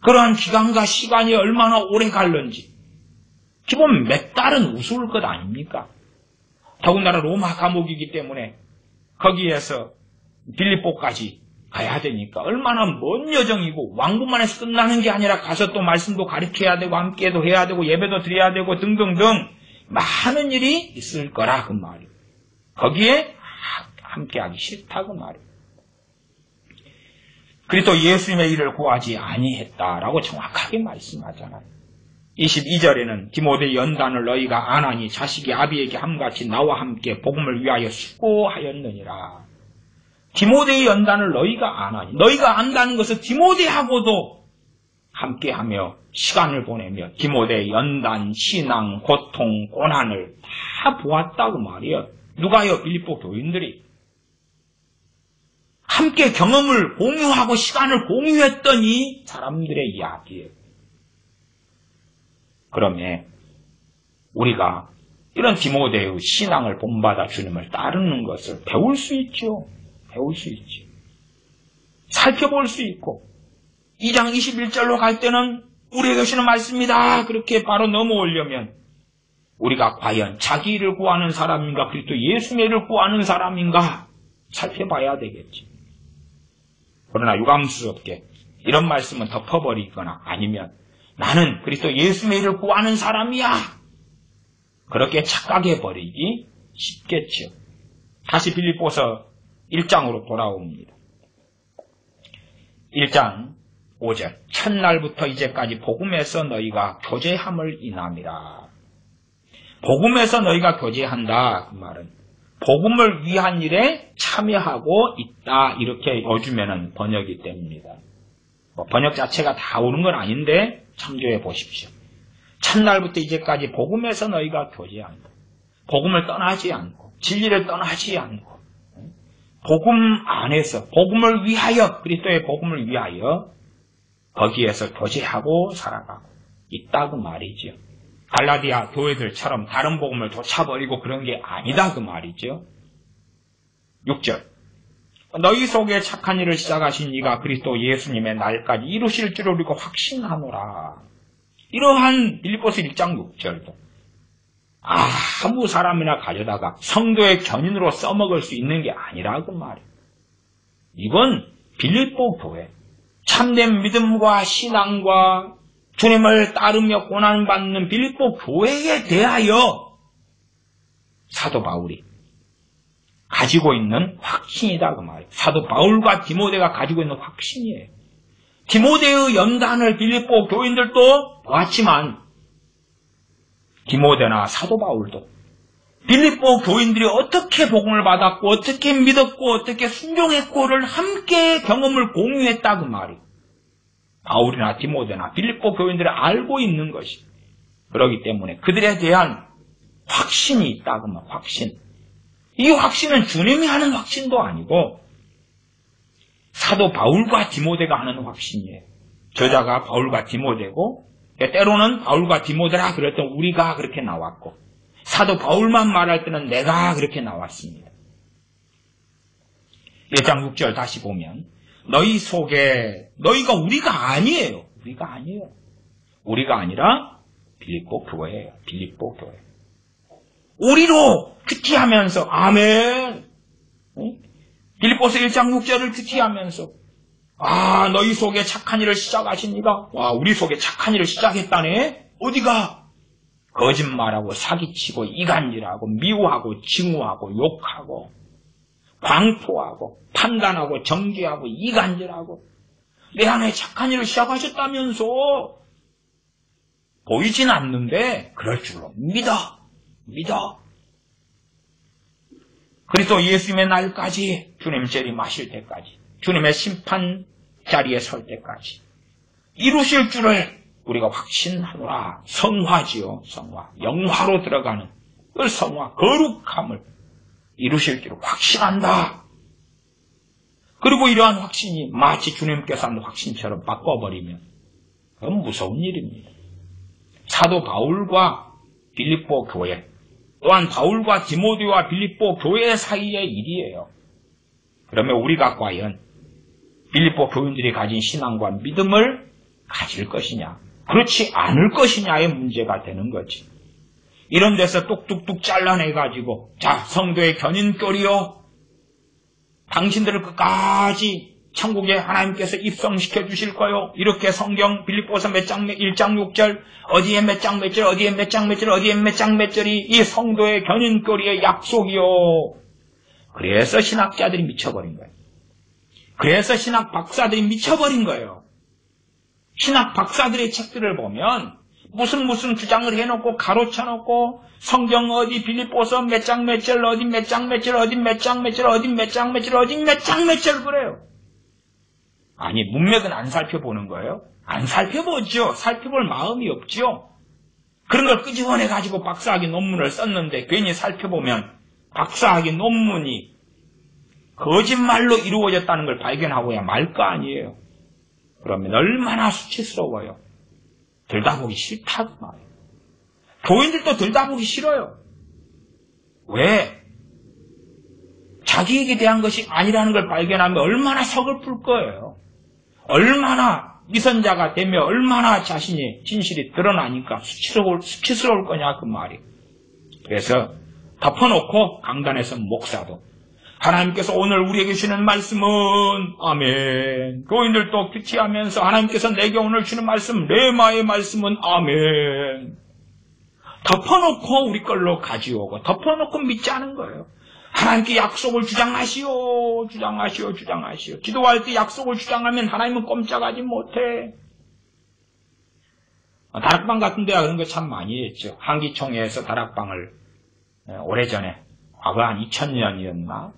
그러한 기간과 시간이 얼마나 오래 갈는지 기본 몇 달은 우스울 것 아닙니까? 더군다나 로마 감옥이기 때문에 거기에서 빌립보까지 가야 되니까 얼마나 먼 여정이고 왕궁만 해서 끝나는 게 아니라 가서 또 말씀도 가르쳐야 되고 함께도 해야 되고 예배도 드려야 되고 등등등 많은 일이 있을 거라 그 말이에요. 거기에 함께하기 싫다 그 말이에요. 그리스도 예수님의 일을 구하지 아니했다라고 정확하게 말씀하잖아요. 22절에는 디모데 연단을 너희가 안 하니 자식이 아비에게 함같이 나와 함께 복음을 위하여 수고하였느니라. 디모데의 연단을 너희가 안 하니, 너희가 안다는 것은 디모데하고도 함께하며 시간을 보내며 디모데의 연단, 신앙, 고통, 고난을 다 보았다고 말이에요. 누가요? 빌립보 교인들이 함께 경험을 공유하고 시간을 공유했던 이 사람들의 이야기예요. 그러면 우리가 이런 디모데의 신앙을 본받아 주님을 따르는 것을 배울 수 있죠. 살펴볼 수 있고 2장 21절로 갈 때는 우리에게 주시는 말씀이다. 그렇게 바로 넘어오려면 우리가 과연 자기 일을 구하는 사람인가 그리스도 예수님의 일을 구하는 사람인가 살펴봐야 되겠지. 그러나 유감스럽게 이런 말씀은 덮어버리거나 아니면 나는 그리스도 예수님의 일을 구하는 사람이야 그렇게 착각해버리기 쉽겠죠. 다시 빌립보서 1장으로 돌아옵니다. 1장 5절 첫날부터 이제까지 복음에서 너희가 교제함을 인함이라. 복음에서 너희가 교제한다 그 말은 복음을 위한 일에 참여하고 있다 이렇게 요즘에는 번역이 됩니다. 번역 자체가 다 옳은 건 아닌데 참조해 보십시오. 첫날부터 이제까지 복음에서 너희가 교제한다. 복음을 떠나지 않고 진리를 떠나지 않고 복음 안에서 복음을 위하여 그리스도의 복음을 위하여 거기에서 교제하고 살아가고 있다고 말이죠. 갈라디아 교회들처럼 다른 복음을 쫓아버리고 그런 게 아니다 그 말이죠. 6절 너희 속에 착한 일을 시작하신 이가 그리스도 예수님의 날까지 이루실 줄 우리가 확신하노라. 이러한 빌립보서 1장 6절도 아무 사람이나 가져다가 성도의 견인으로 써먹을 수 있는 게 아니라 그 말이에요. 이건 빌립보 교회 참된 믿음과 신앙과 주님을 따르며 고난받는 빌립보 교회에 대하여 사도 바울이 가지고 있는 확신이다 그 말이에요. 사도 바울과 디모데가 가지고 있는 확신이에요. 디모데의 연단을 빌립보 교인들도 보았지만 디모데나 사도 바울도 빌립보 교인들이 어떻게 복음을 받았고 어떻게 믿었고 어떻게 순종했고를 함께 경험을 공유했다 그 말이에요. 바울이나 디모데나 빌립보 교인들이 알고 있는 것이 그렇기 때문에 그들에 대한 확신이 있다 그 말. 확신. 이 확신은 주님이 하는 확신도 아니고 사도 바울과 디모데가 하는 확신이에요. 저자가 바울과 디모데고 때로는 바울과 디모데라 그랬던 우리가 그렇게 나왔고 사도 바울만 말할 때는 내가 그렇게 나왔습니다. 1장 6절 다시 보면 너희 속에 너희가 우리가 아니에요. 우리가 아니에요. 우리가 아니라 빌립보 교회예요. 빌립보 교회. 우리로 큐티하면서 아멘. 빌립보서 1장 6절을 큐티하면서 너희 속에 착한 일을 시작하십니다. 와, 우리 속에 착한 일을 시작했다네. 어디가? 거짓말하고 사기치고 이간질하고 미워하고 증오하고 욕하고 광포하고 판단하고 정죄하고 이간질하고 내 안에 착한 일을 시작하셨다면서 보이진 않는데 그럴 줄로 믿어. 그리스도 예수님의 날까지 주님 재림하실 때까지 주님의 심판 자리에 설 때까지 이루실 줄을 우리가 확신하노라. 성화지요. 성화. 영화로 들어가는 그 성화, 거룩함을 이루실 줄을 확신한다. 그리고 이러한 확신이 마치 주님께서 한 확신처럼 바꿔버리면 그건 무서운 일입니다. 사도 바울과 빌립보 교회, 또한 바울과 디모데와 빌립보 교회 사이의 일이에요. 그러면 우리가 과연 빌립보 교인들이 가진 신앙과 믿음을 가질 것이냐, 그렇지 않을 것이냐의 문제가 되는 거지. 이런 데서 뚝뚝뚝 잘라내가지고 자, 성도의 견인교리요, 당신들을 끝까지 천국에 하나님께서 입성시켜 주실 거요. 이렇게 성경 빌립보서 몇 장 1장 6절 어디에 몇 장 몇 절 어디에 몇 장 몇 절 어디에 몇 장 몇 절이 이 성도의 견인교리의 약속이요. 그래서 신학자들이 미쳐버린 거예요. 그래서 신학 박사들이 미쳐버린 거예요. 신학 박사들의 책들을 보면 무슨 주장을 해놓고 가로쳐놓고 성경 어디 빌립보서 몇 장 몇 절 어디 몇 장 몇 절 어디 몇 장 몇 절 어디 몇 장 몇 절 어디 몇 장 몇 절 그래요. 아니, 문맥은 안 살펴보는 거예요? 안 살펴보죠. 살펴볼 마음이 없죠. 그런 걸 끄집어내가지고 박사학위 논문을 썼는데 괜히 살펴보면 박사학위 논문이 거짓말로 이루어졌다는 걸 발견하고야 말 거 아니에요. 그러면 얼마나 수치스러워요. 들다보기 싫다고 말해요. 교인들도 들다보기 싫어요. 왜? 자기에게 대한 것이 아니라는 걸 발견하면 얼마나 서글플 거예요. 얼마나 미선자가 되며 얼마나 자신의 진실이 드러나니까 수치스러울 거냐 그 말이에요. 그래서 덮어놓고 강단에서 목사도 하나님께서 오늘 우리에게 주시는 말씀은 아멘. 교인들도 큐티하면서 하나님께서 내게 오늘 주는 말씀 레마의 말씀은 아멘. 덮어놓고 우리 걸로 가지오고 덮어놓고 믿지 않은 거예요. 하나님께 약속을 주장하시오. 기도할 때 약속을 주장하면 하나님은 꼼짝하지 못해. 다락방 같은 데가 그런 거 참 많이 했죠. 한기총회에서 다락방을 오래전에 과거 한 2000년이었나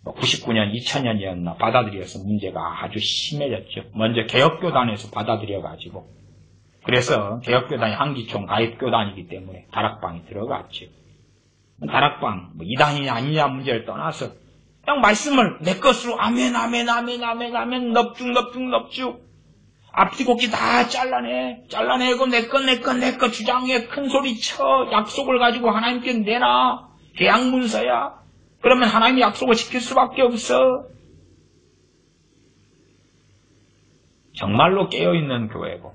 99년 2000년이었나 받아들여서 문제가 아주 심해졌죠. 먼저 개혁교단에서 받아들여가지고 그래서 개혁교단이 한기총 가입교단이기 때문에 다락방이 들어갔죠. 다락방 이단이냐 아니냐 문제를 떠나서 그냥 말씀을 내 것으로 아멘 넙죽 앞뒤곡기 다 잘라내고 내 것 주장해 큰소리 쳐. 약속을 가지고 하나님께 내놔. 계약문서야. 그러면 하나님이 약속을 지킬 수밖에 없어. 정말로 깨어있는 교회고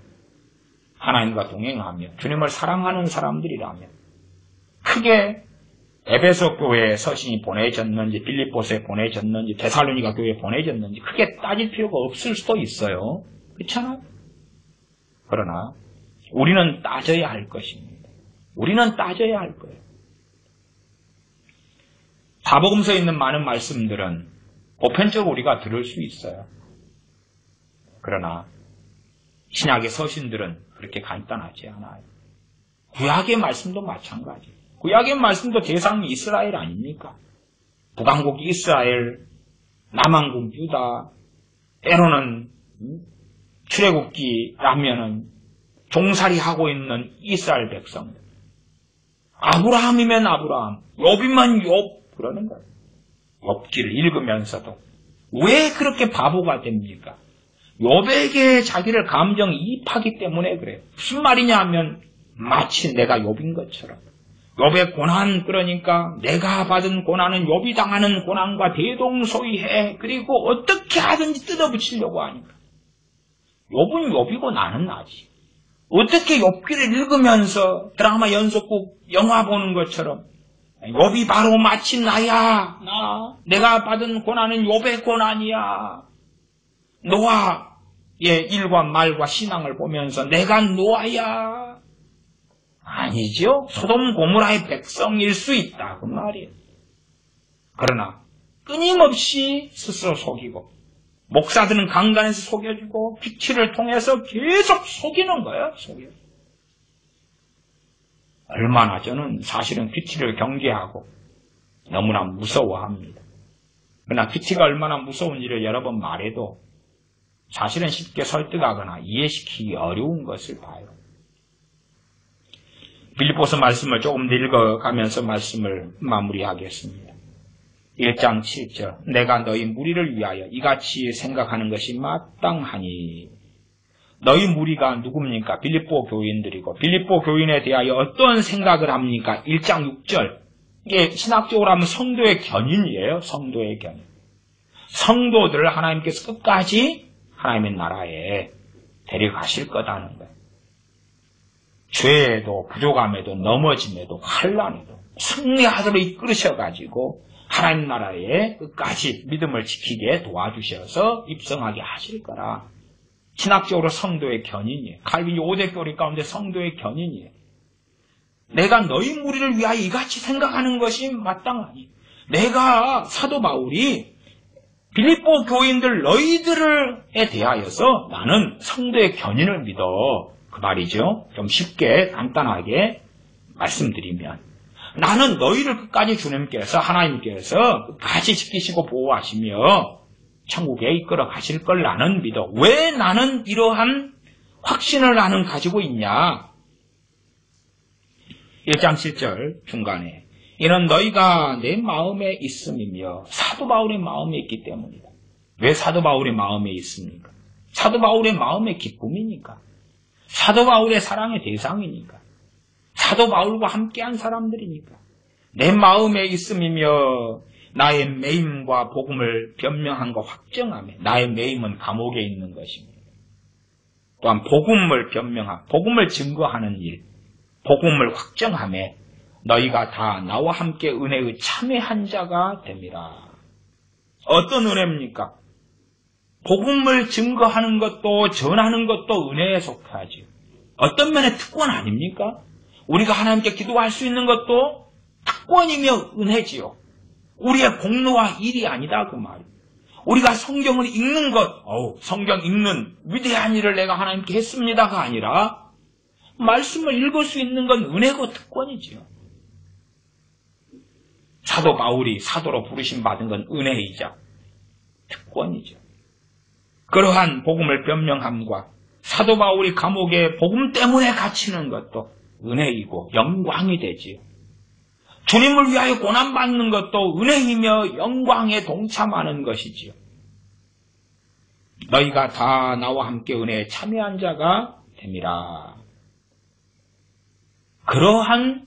하나님과 동행하며 주님을 사랑하는 사람들이라면 크게 에베소 교회에 서신이 보내졌는지 빌립보서에 보내졌는지 데살로니가 교회에 보내졌는지 크게 따질 필요가 없을 수도 있어요. 그렇잖아요? 그러나 우리는 따져야 할 것입니다. 우리는 따져야 할 거예요. 사복음서에 있는 많은 말씀들은 보편적으로 우리가 들을 수 있어요. 그러나 신약의 서신들은 그렇게 간단하지 않아요. 구약의 말씀도 마찬가지. 구약의 말씀도 대상이 이스라엘 아닙니까? 북왕국 이스라엘, 남왕국 유다, 때로는 출애굽기라면은 종살이하고 있는 이스라엘 백성들. 아브라함이면 아브라함, 욥이면 욥 그러는 거예요. 욥기를 읽으면서도 왜 그렇게 바보가 됩니까? 욥에게 자기를 감정이입하기 때문에 그래요. 무슨 말이냐 하면 마치 내가 욥인 것처럼 욥의 고난, 그러니까 내가 받은 고난은 욥이 당하는 고난과 대동소이해. 그리고 어떻게 하든지 뜯어붙이려고 하니까. 욥은 욥이고 나는 나지. 어떻게 욥기를 읽으면서 드라마 연속곡 영화 보는 것처럼 욥이 바로 마치 나야. 내가 받은 고난은 욥의 고난이야. 노아의 일과 말과 신앙을 보면서 내가 노아야. 아니죠. 소돔 고모라의 백성일 수 있다 그 말이에요. 그러나 끊임없이 스스로 속이고 목사들은 강단에서 속여주고 피치를 통해서 계속 속이는 거예요. 속여. 얼마나 저는 사실은 피치를 경계하고 너무나 무서워합니다. 그러나 피치가 얼마나 무서운지를 여러 번 말해도 사실은 쉽게 설득하거나 이해시키기 어려운 것을 봐요. 빌립보서 말씀을 조금 더 읽어가면서 말씀을 마무리하겠습니다. 1장 7절 내가 너희 무리를 위하여 이같이 생각하는 것이 마땅하니. 너희 무리가 누굽니까? 빌립보 교인들이고 빌립보 교인에 대하여 어떤 생각을 합니까? 1장 6절 이게 신학적으로 하면 성도의 견인이에요. 성도의 견인. 성도들을 하나님께서 끝까지 하나님의 나라에 데려가실 거다는 거예요. 죄에도 부족함에도 넘어짐에도 환난에도 승리하도록 이끌으셔가지고 하나님 나라에 끝까지 믿음을 지키게 도와주셔서 입성하게 하실 거라. 신학적으로 성도의 견인이에요. 칼빈이 5대 교리 가운데 성도의 견인이에요. 내가 너희 무리를 위하여 이같이 생각하는 것이 마땅하니. 내가 사도 바울이 빌립보 교인들 너희들에 대하여서 나는 성도의 견인을 믿어. 그 말이죠. 좀 쉽게 간단하게 말씀드리면 나는 너희를 끝까지 주님께서 하나님께서 끝까지 지키시고 보호하시며 천국에 이끌어 가실 걸 나는 믿어. 왜 나는 이러한 확신을 나는 가지고 있냐? 1장 7절 중간에 이는 너희가 내 마음에 있음이며 사도 바울의 마음에 있기 때문이다. 왜 사도 바울의 마음에 있습니까? 사도 바울의 마음의 기쁨이니까. 사도 바울의 사랑의 대상이니까. 사도 바울과 함께한 사람들이니까. 내 마음에 있음이며 나의 매임과 복음을 변명한과 확정하며 나의 매임은 감옥에 있는 것입니다. 또한 복음을 변명하고 복음을 증거하는 일, 복음을 확정하며 너희가 다 나와 함께 은혜의 참여한 자가 됨이라. 어떤 은혜입니까? 복음을 증거하는 것도 전하는 것도 은혜에 속하지요. 어떤 면에 특권 아닙니까? 우리가 하나님께 기도할 수 있는 것도 특권이며 은혜지요. 우리의 공로와 일이 아니다 그 말이에요. 우리가 성경을 읽는 것, 성경 읽는 위대한 일을 내가 하나님께 했습니다가 아니라 말씀을 읽을 수 있는 건 은혜고 특권이지요. 사도 바울이 사도로 부르심 받은 건 은혜이자 특권이죠. 그러한 복음을 변명함과 사도 바울이 감옥에 복음 때문에 갇히는 것도 은혜이고 영광이 되지요. 주님을 위하여 고난받는 것도 은혜이며 영광에 동참하는 것이지요. 너희가 다 나와 함께 은혜에 참여한 자가 됨이라. 그러한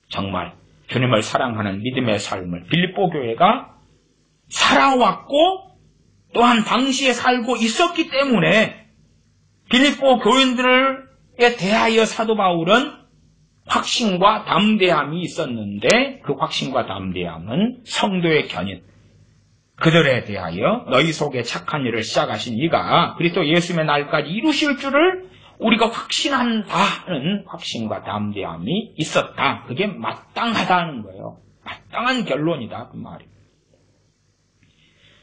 정말 주님을 사랑하는 믿음의 삶을 빌립보 교회가 살아왔고 또한 당시에 살고 있었기 때문에 빌립보 교인들에 대하여 사도 바울은 확신과 담대함이 있었는데 그 확신과 담대함은 성도의 견인, 그들에 대하여 너희 속에 착한 일을 시작하신 이가 그리스도 예수님의 날까지 이루실 줄을 우리가 확신한다는 확신과 담대함이 있었다. 그게 마땅하다는 거예요. 마땅한 결론이다 그 말입니다.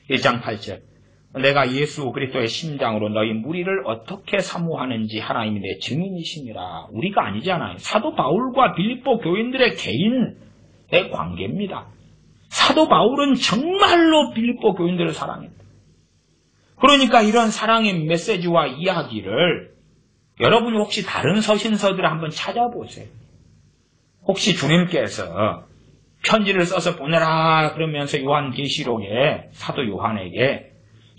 1장 8절 내가 예수 그리스도의 심장으로 너희 무리를 어떻게 사모하는지 하나님이 내 증인이시니라. 우리가 아니잖아요. 사도 바울과 빌립보 교인들의 개인의 관계입니다. 사도 바울은 정말로 빌립보 교인들을 사랑했다. 그러니까 이런 사랑의 메시지와 이야기를 여러분이 혹시 다른 서신서들을 한번 찾아보세요. 혹시 주님께서 편지를 써서 보내라 그러면서 요한계시록에 사도 요한에게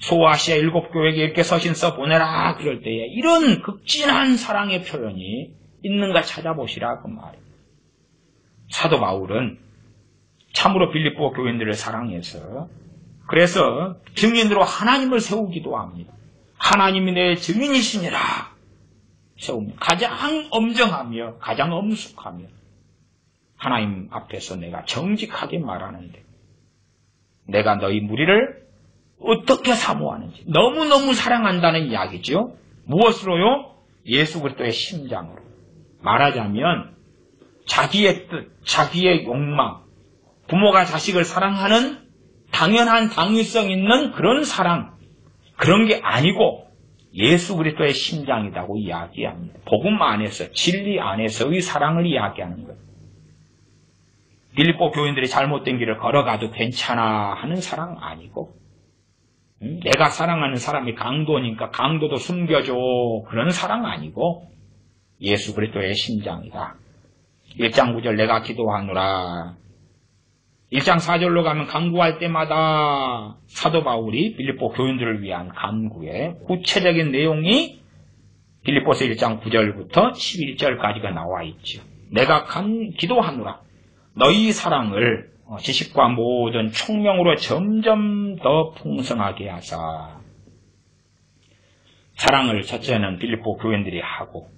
소아시아 7교회에게 이렇게 서신 써 보내라 그럴 때에 이런 극진한 사랑의 표현이 있는가 찾아보시라 그 말이에요. 사도 바울은 참으로 빌립보 교인들을 사랑해서 그래서 증인으로 하나님을 세우기도 합니다. 하나님이 내 증인이시니라 세웁니다. 가장 엄정하며 가장 엄숙하며 하나님 앞에서 내가 정직하게 말하는데 내가 너희 무리를 어떻게 사모하는지 너무너무 사랑한다는 이야기죠. 무엇으로요? 예수 그리스도의 심장으로. 말하자면 자기의 뜻, 자기의 욕망, 부모가 자식을 사랑하는 당연한 당위성 있는 그런 사랑, 그런 게 아니고 예수 그리스도의 심장이라고 이야기합니다. 복음 안에서, 진리 안에서의 사랑을 이야기하는 거예요. 빌립보 교인들이 잘못된 길을 걸어가도 괜찮아 하는 사랑 아니고 내가 사랑하는 사람이 강도니까 강도도 숨겨줘 그런 사랑 아니고 예수 그리스도의 심장이다. 1장 9절 내가 기도하노라. 1장 4절로 가면 간구할 때마다 사도 바울이 빌립보 교인들을 위한 간구의 구체적인 내용이 빌립보서 1장 9절부터 11절까지가 나와 있죠. 내가 기도하노라. 너희 사랑을 지식과 모든 총명으로 점점 더 풍성하게 하사. 사랑을 첫째는 빌립보 교인들이 하고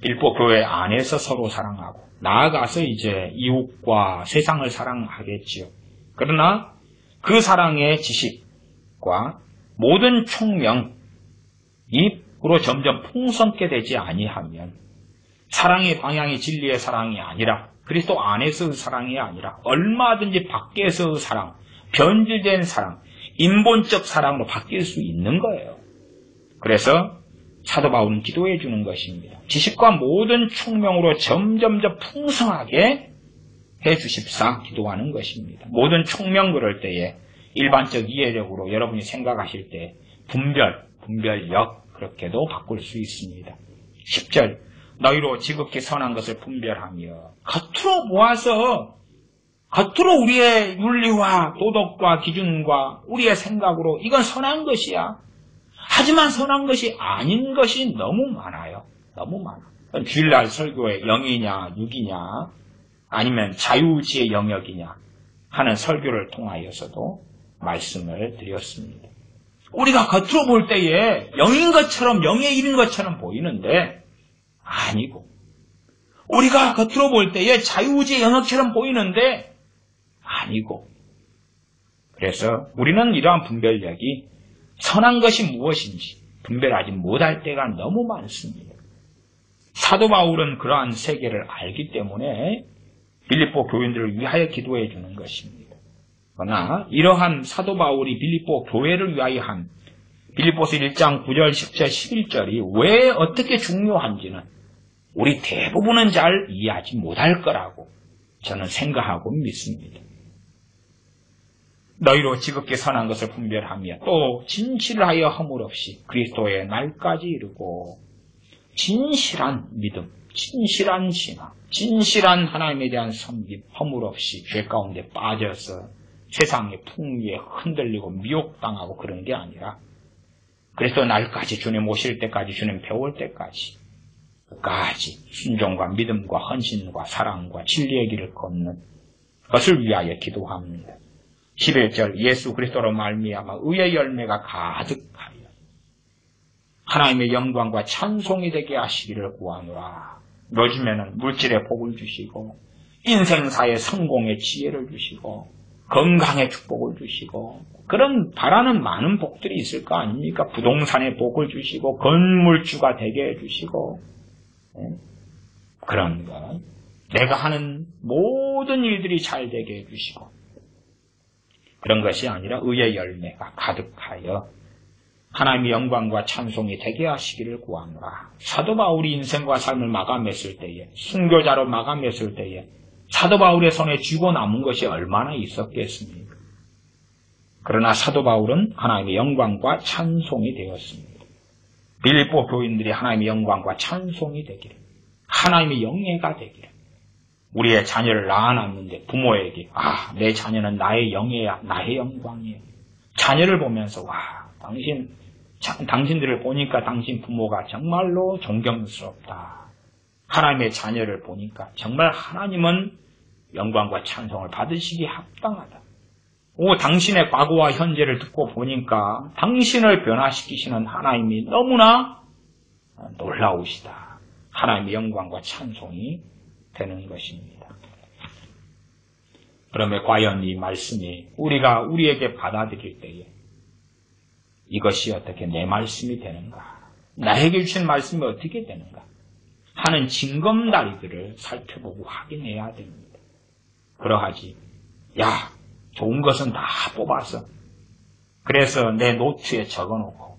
빌립보 교회 안에서 서로 사랑하고 나아가서 이제 이웃과 세상을 사랑하겠지요. 그러나 그 사랑의 지식과 모든 총명 입으로 점점 풍성게 되지 아니하면 사랑의 방향이 진리의 사랑이 아니라 그리스도 안에서의 사랑이 아니라 얼마든지 밖에서의 사랑, 변질된 사랑, 인본적 사랑으로 바뀔 수 있는 거예요. 그래서 사도 바울은 기도해 주는 것입니다. 지식과 모든 총명으로 점점 더 풍성하게 해 주십사 기도하는 것입니다. 모든 총명 그럴 때에 일반적 이해력으로 여러분이 생각하실 때 분별력 그렇게도 바꿀 수 있습니다. 10절 너희로 지극히 선한 것을 분별하며 겉으로 모아서 겉으로 우리의 윤리와 도덕과 기준과 우리의 생각으로 이건 선한 것이야. 하지만 선한 것이 아닌 것이 너무 많아요. 너무 많아. 주일날 설교에 영이냐 육이냐 아니면 자유지의 영역이냐 하는 설교를 통하여서도 말씀을 드렸습니다. 우리가 겉으로 볼 때에 영인 것처럼 영의 일인 것처럼 보이는데 아니고 우리가 겉으로 볼 때에 자유지의 영역처럼 보이는데 아니고 그래서 우리는 이러한 분별력이 선한 것이 무엇인지 분별하지 못할 때가 너무 많습니다. 사도 바울은 그러한 세계를 알기 때문에 빌립보 교인들을 위하여 기도해 주는 것입니다. 그러나 이러한 사도 바울이 빌립보 교회를 위하여 한 빌립보서 1장 9절, 10절, 11절이 왜 어떻게 중요한지는 우리 대부분은 잘 이해하지 못할 거라고 저는 생각하고 믿습니다. 너희로 지극히 선한 것을 분별하며 또 진실을 하여 허물 없이 그리스도의 날까지 이르고 진실한 믿음, 진실한 신앙, 진실한 하나님에 대한 섬김, 허물 없이 죄 가운데 빠져서 세상의 풍미에 흔들리고 미혹당하고 그런 게 아니라 그리스도 날까지 주님 오실 때까지 주님 배울 때까지 끝까지 순종과 믿음과 헌신과 사랑과 진리의 길을 걷는 것을 위하여 기도합니다. 11절 예수 그리스도로 말미암아 의의 열매가 가득하여 하나님의 영광과 찬송이 되게 하시기를 구하노라. 요즘에는 물질의 복을 주시고 인생사의 성공의 지혜를 주시고 건강의 축복을 주시고 그런 바라는 많은 복들이 있을 거 아닙니까? 부동산의 복을 주시고 건물주가 되게 해주시고 그런 것 내가 하는 모든 일들이 잘 되게 해주시고 그런 것이 아니라 의의 열매가 가득하여 하나님의 영광과 찬송이 되게 하시기를 구하노라. 사도 바울이 인생과 삶을 마감했을 때에 순교자로 마감했을 때에 사도 바울의 손에 쥐고 남은 것이 얼마나 있었겠습니까? 그러나 사도 바울은 하나님의 영광과 찬송이 되었습니다. 빌립보 교인들이 하나님의 영광과 찬송이 되기를 하나님의 영예가 되기를 우리의 자녀를 낳아놨는데 부모에게 내 자녀는 나의 영예야 나의 영광이야. 자녀를 보면서 당신들을 보니까 당신 부모가 정말로 존경스럽다. 하나님의 자녀를 보니까 정말 하나님은 영광과 찬송을 받으시기 합당하다. 당신의 과거와 현재를 듣고 보니까 당신을 변화시키시는 하나님이 너무나 놀라우시다. 하나님의 영광과 찬송이 되는 것입니다. 그러면 과연 이 말씀이 우리가 우리에게 받아들일 때에 이것이 어떻게 내 말씀이 되는가? 나에게 주신 말씀이 어떻게 되는가? 하는 징검다리들을 살펴보고 확인해야 됩니다. 그러하지. 좋은 것은 다 뽑아서 그래서 내 노트에 적어놓고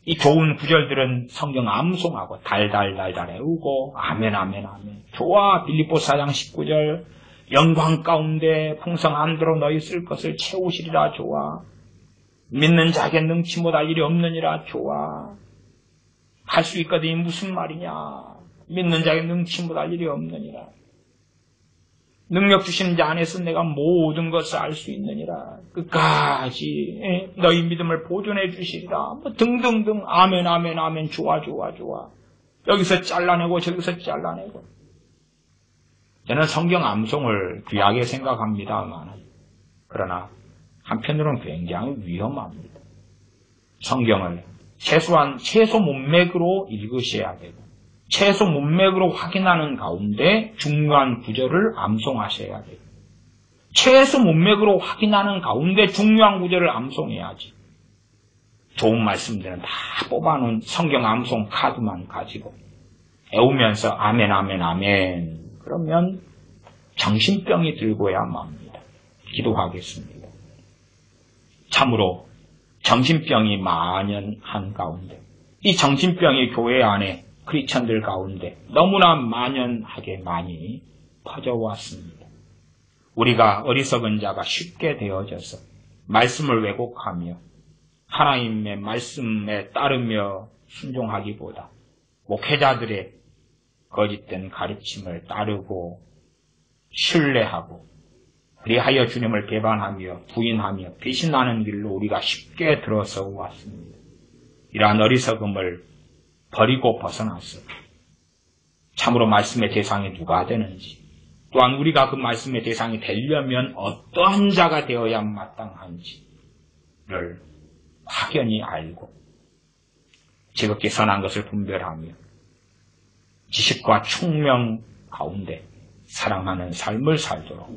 이 좋은 구절들은 성경 암송하고 달달달달 외우고 아멘 아멘 아멘 좋아. 빌립보 4장 19절 영광 가운데 풍성함대로 너희 쓸 것을 채우시리라. 좋아. 믿는 자에게 능치 못할 일이 없느니라. 좋아. 할 수 있거든. 무슨 말이냐. 믿는 자에게 능치 못할 일이 없느니라. 능력 주시는 자 안에서 내가 모든 것을 알 수 있느니라. 끝까지 너희 믿음을 보존해 주시리라. 등등등 아멘 아멘 아멘 좋아 좋아 좋아. 여기서 잘라내고 저기서 잘라내고. 저는 성경 암송을 귀하게 생각합니다만 그러나 한편으로는 굉장히 위험합니다. 성경을 최소 문맥으로 읽으셔야 되고 최소 문맥으로 확인하는 가운데 중요한 구절을 암송하셔야 돼요. 최소 문맥으로 확인하는 가운데 중요한 구절을 암송해야지. 좋은 말씀들은 다 뽑아놓은 성경 암송 카드만 가지고 외우면서 아멘 아멘 아멘 그러면 정신병이 들고야 맙니다. 기도하겠습니다. 참으로 정신병이 만연한 가운데 이 정신병이 교회 안에 크리스천들 가운데 너무나 만연하게 많이 퍼져왔습니다. 우리가 어리석은 자가 쉽게 되어져서 말씀을 왜곡하며 하나님의 말씀에 따르며 순종하기보다 목회자들의 거짓된 가르침을 따르고 신뢰하고 그리하여 주님을 배반하며 부인하며 배신하는 길로 우리가 쉽게 들어서 왔습니다. 이러한 어리석음을 버리고 벗어났어. 참으로 말씀의 대상이 누가 되는지 또한 우리가 그 말씀의 대상이 되려면 어떠한 자가 되어야 마땅한지를 확연히 알고 지극히 선한 것을 분별하며 지식과 총명 가운데 사랑하는 삶을 살도록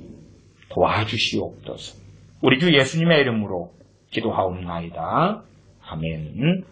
도와주시옵소서. 우리 주 예수님의 이름으로 기도하옵나이다. 아멘.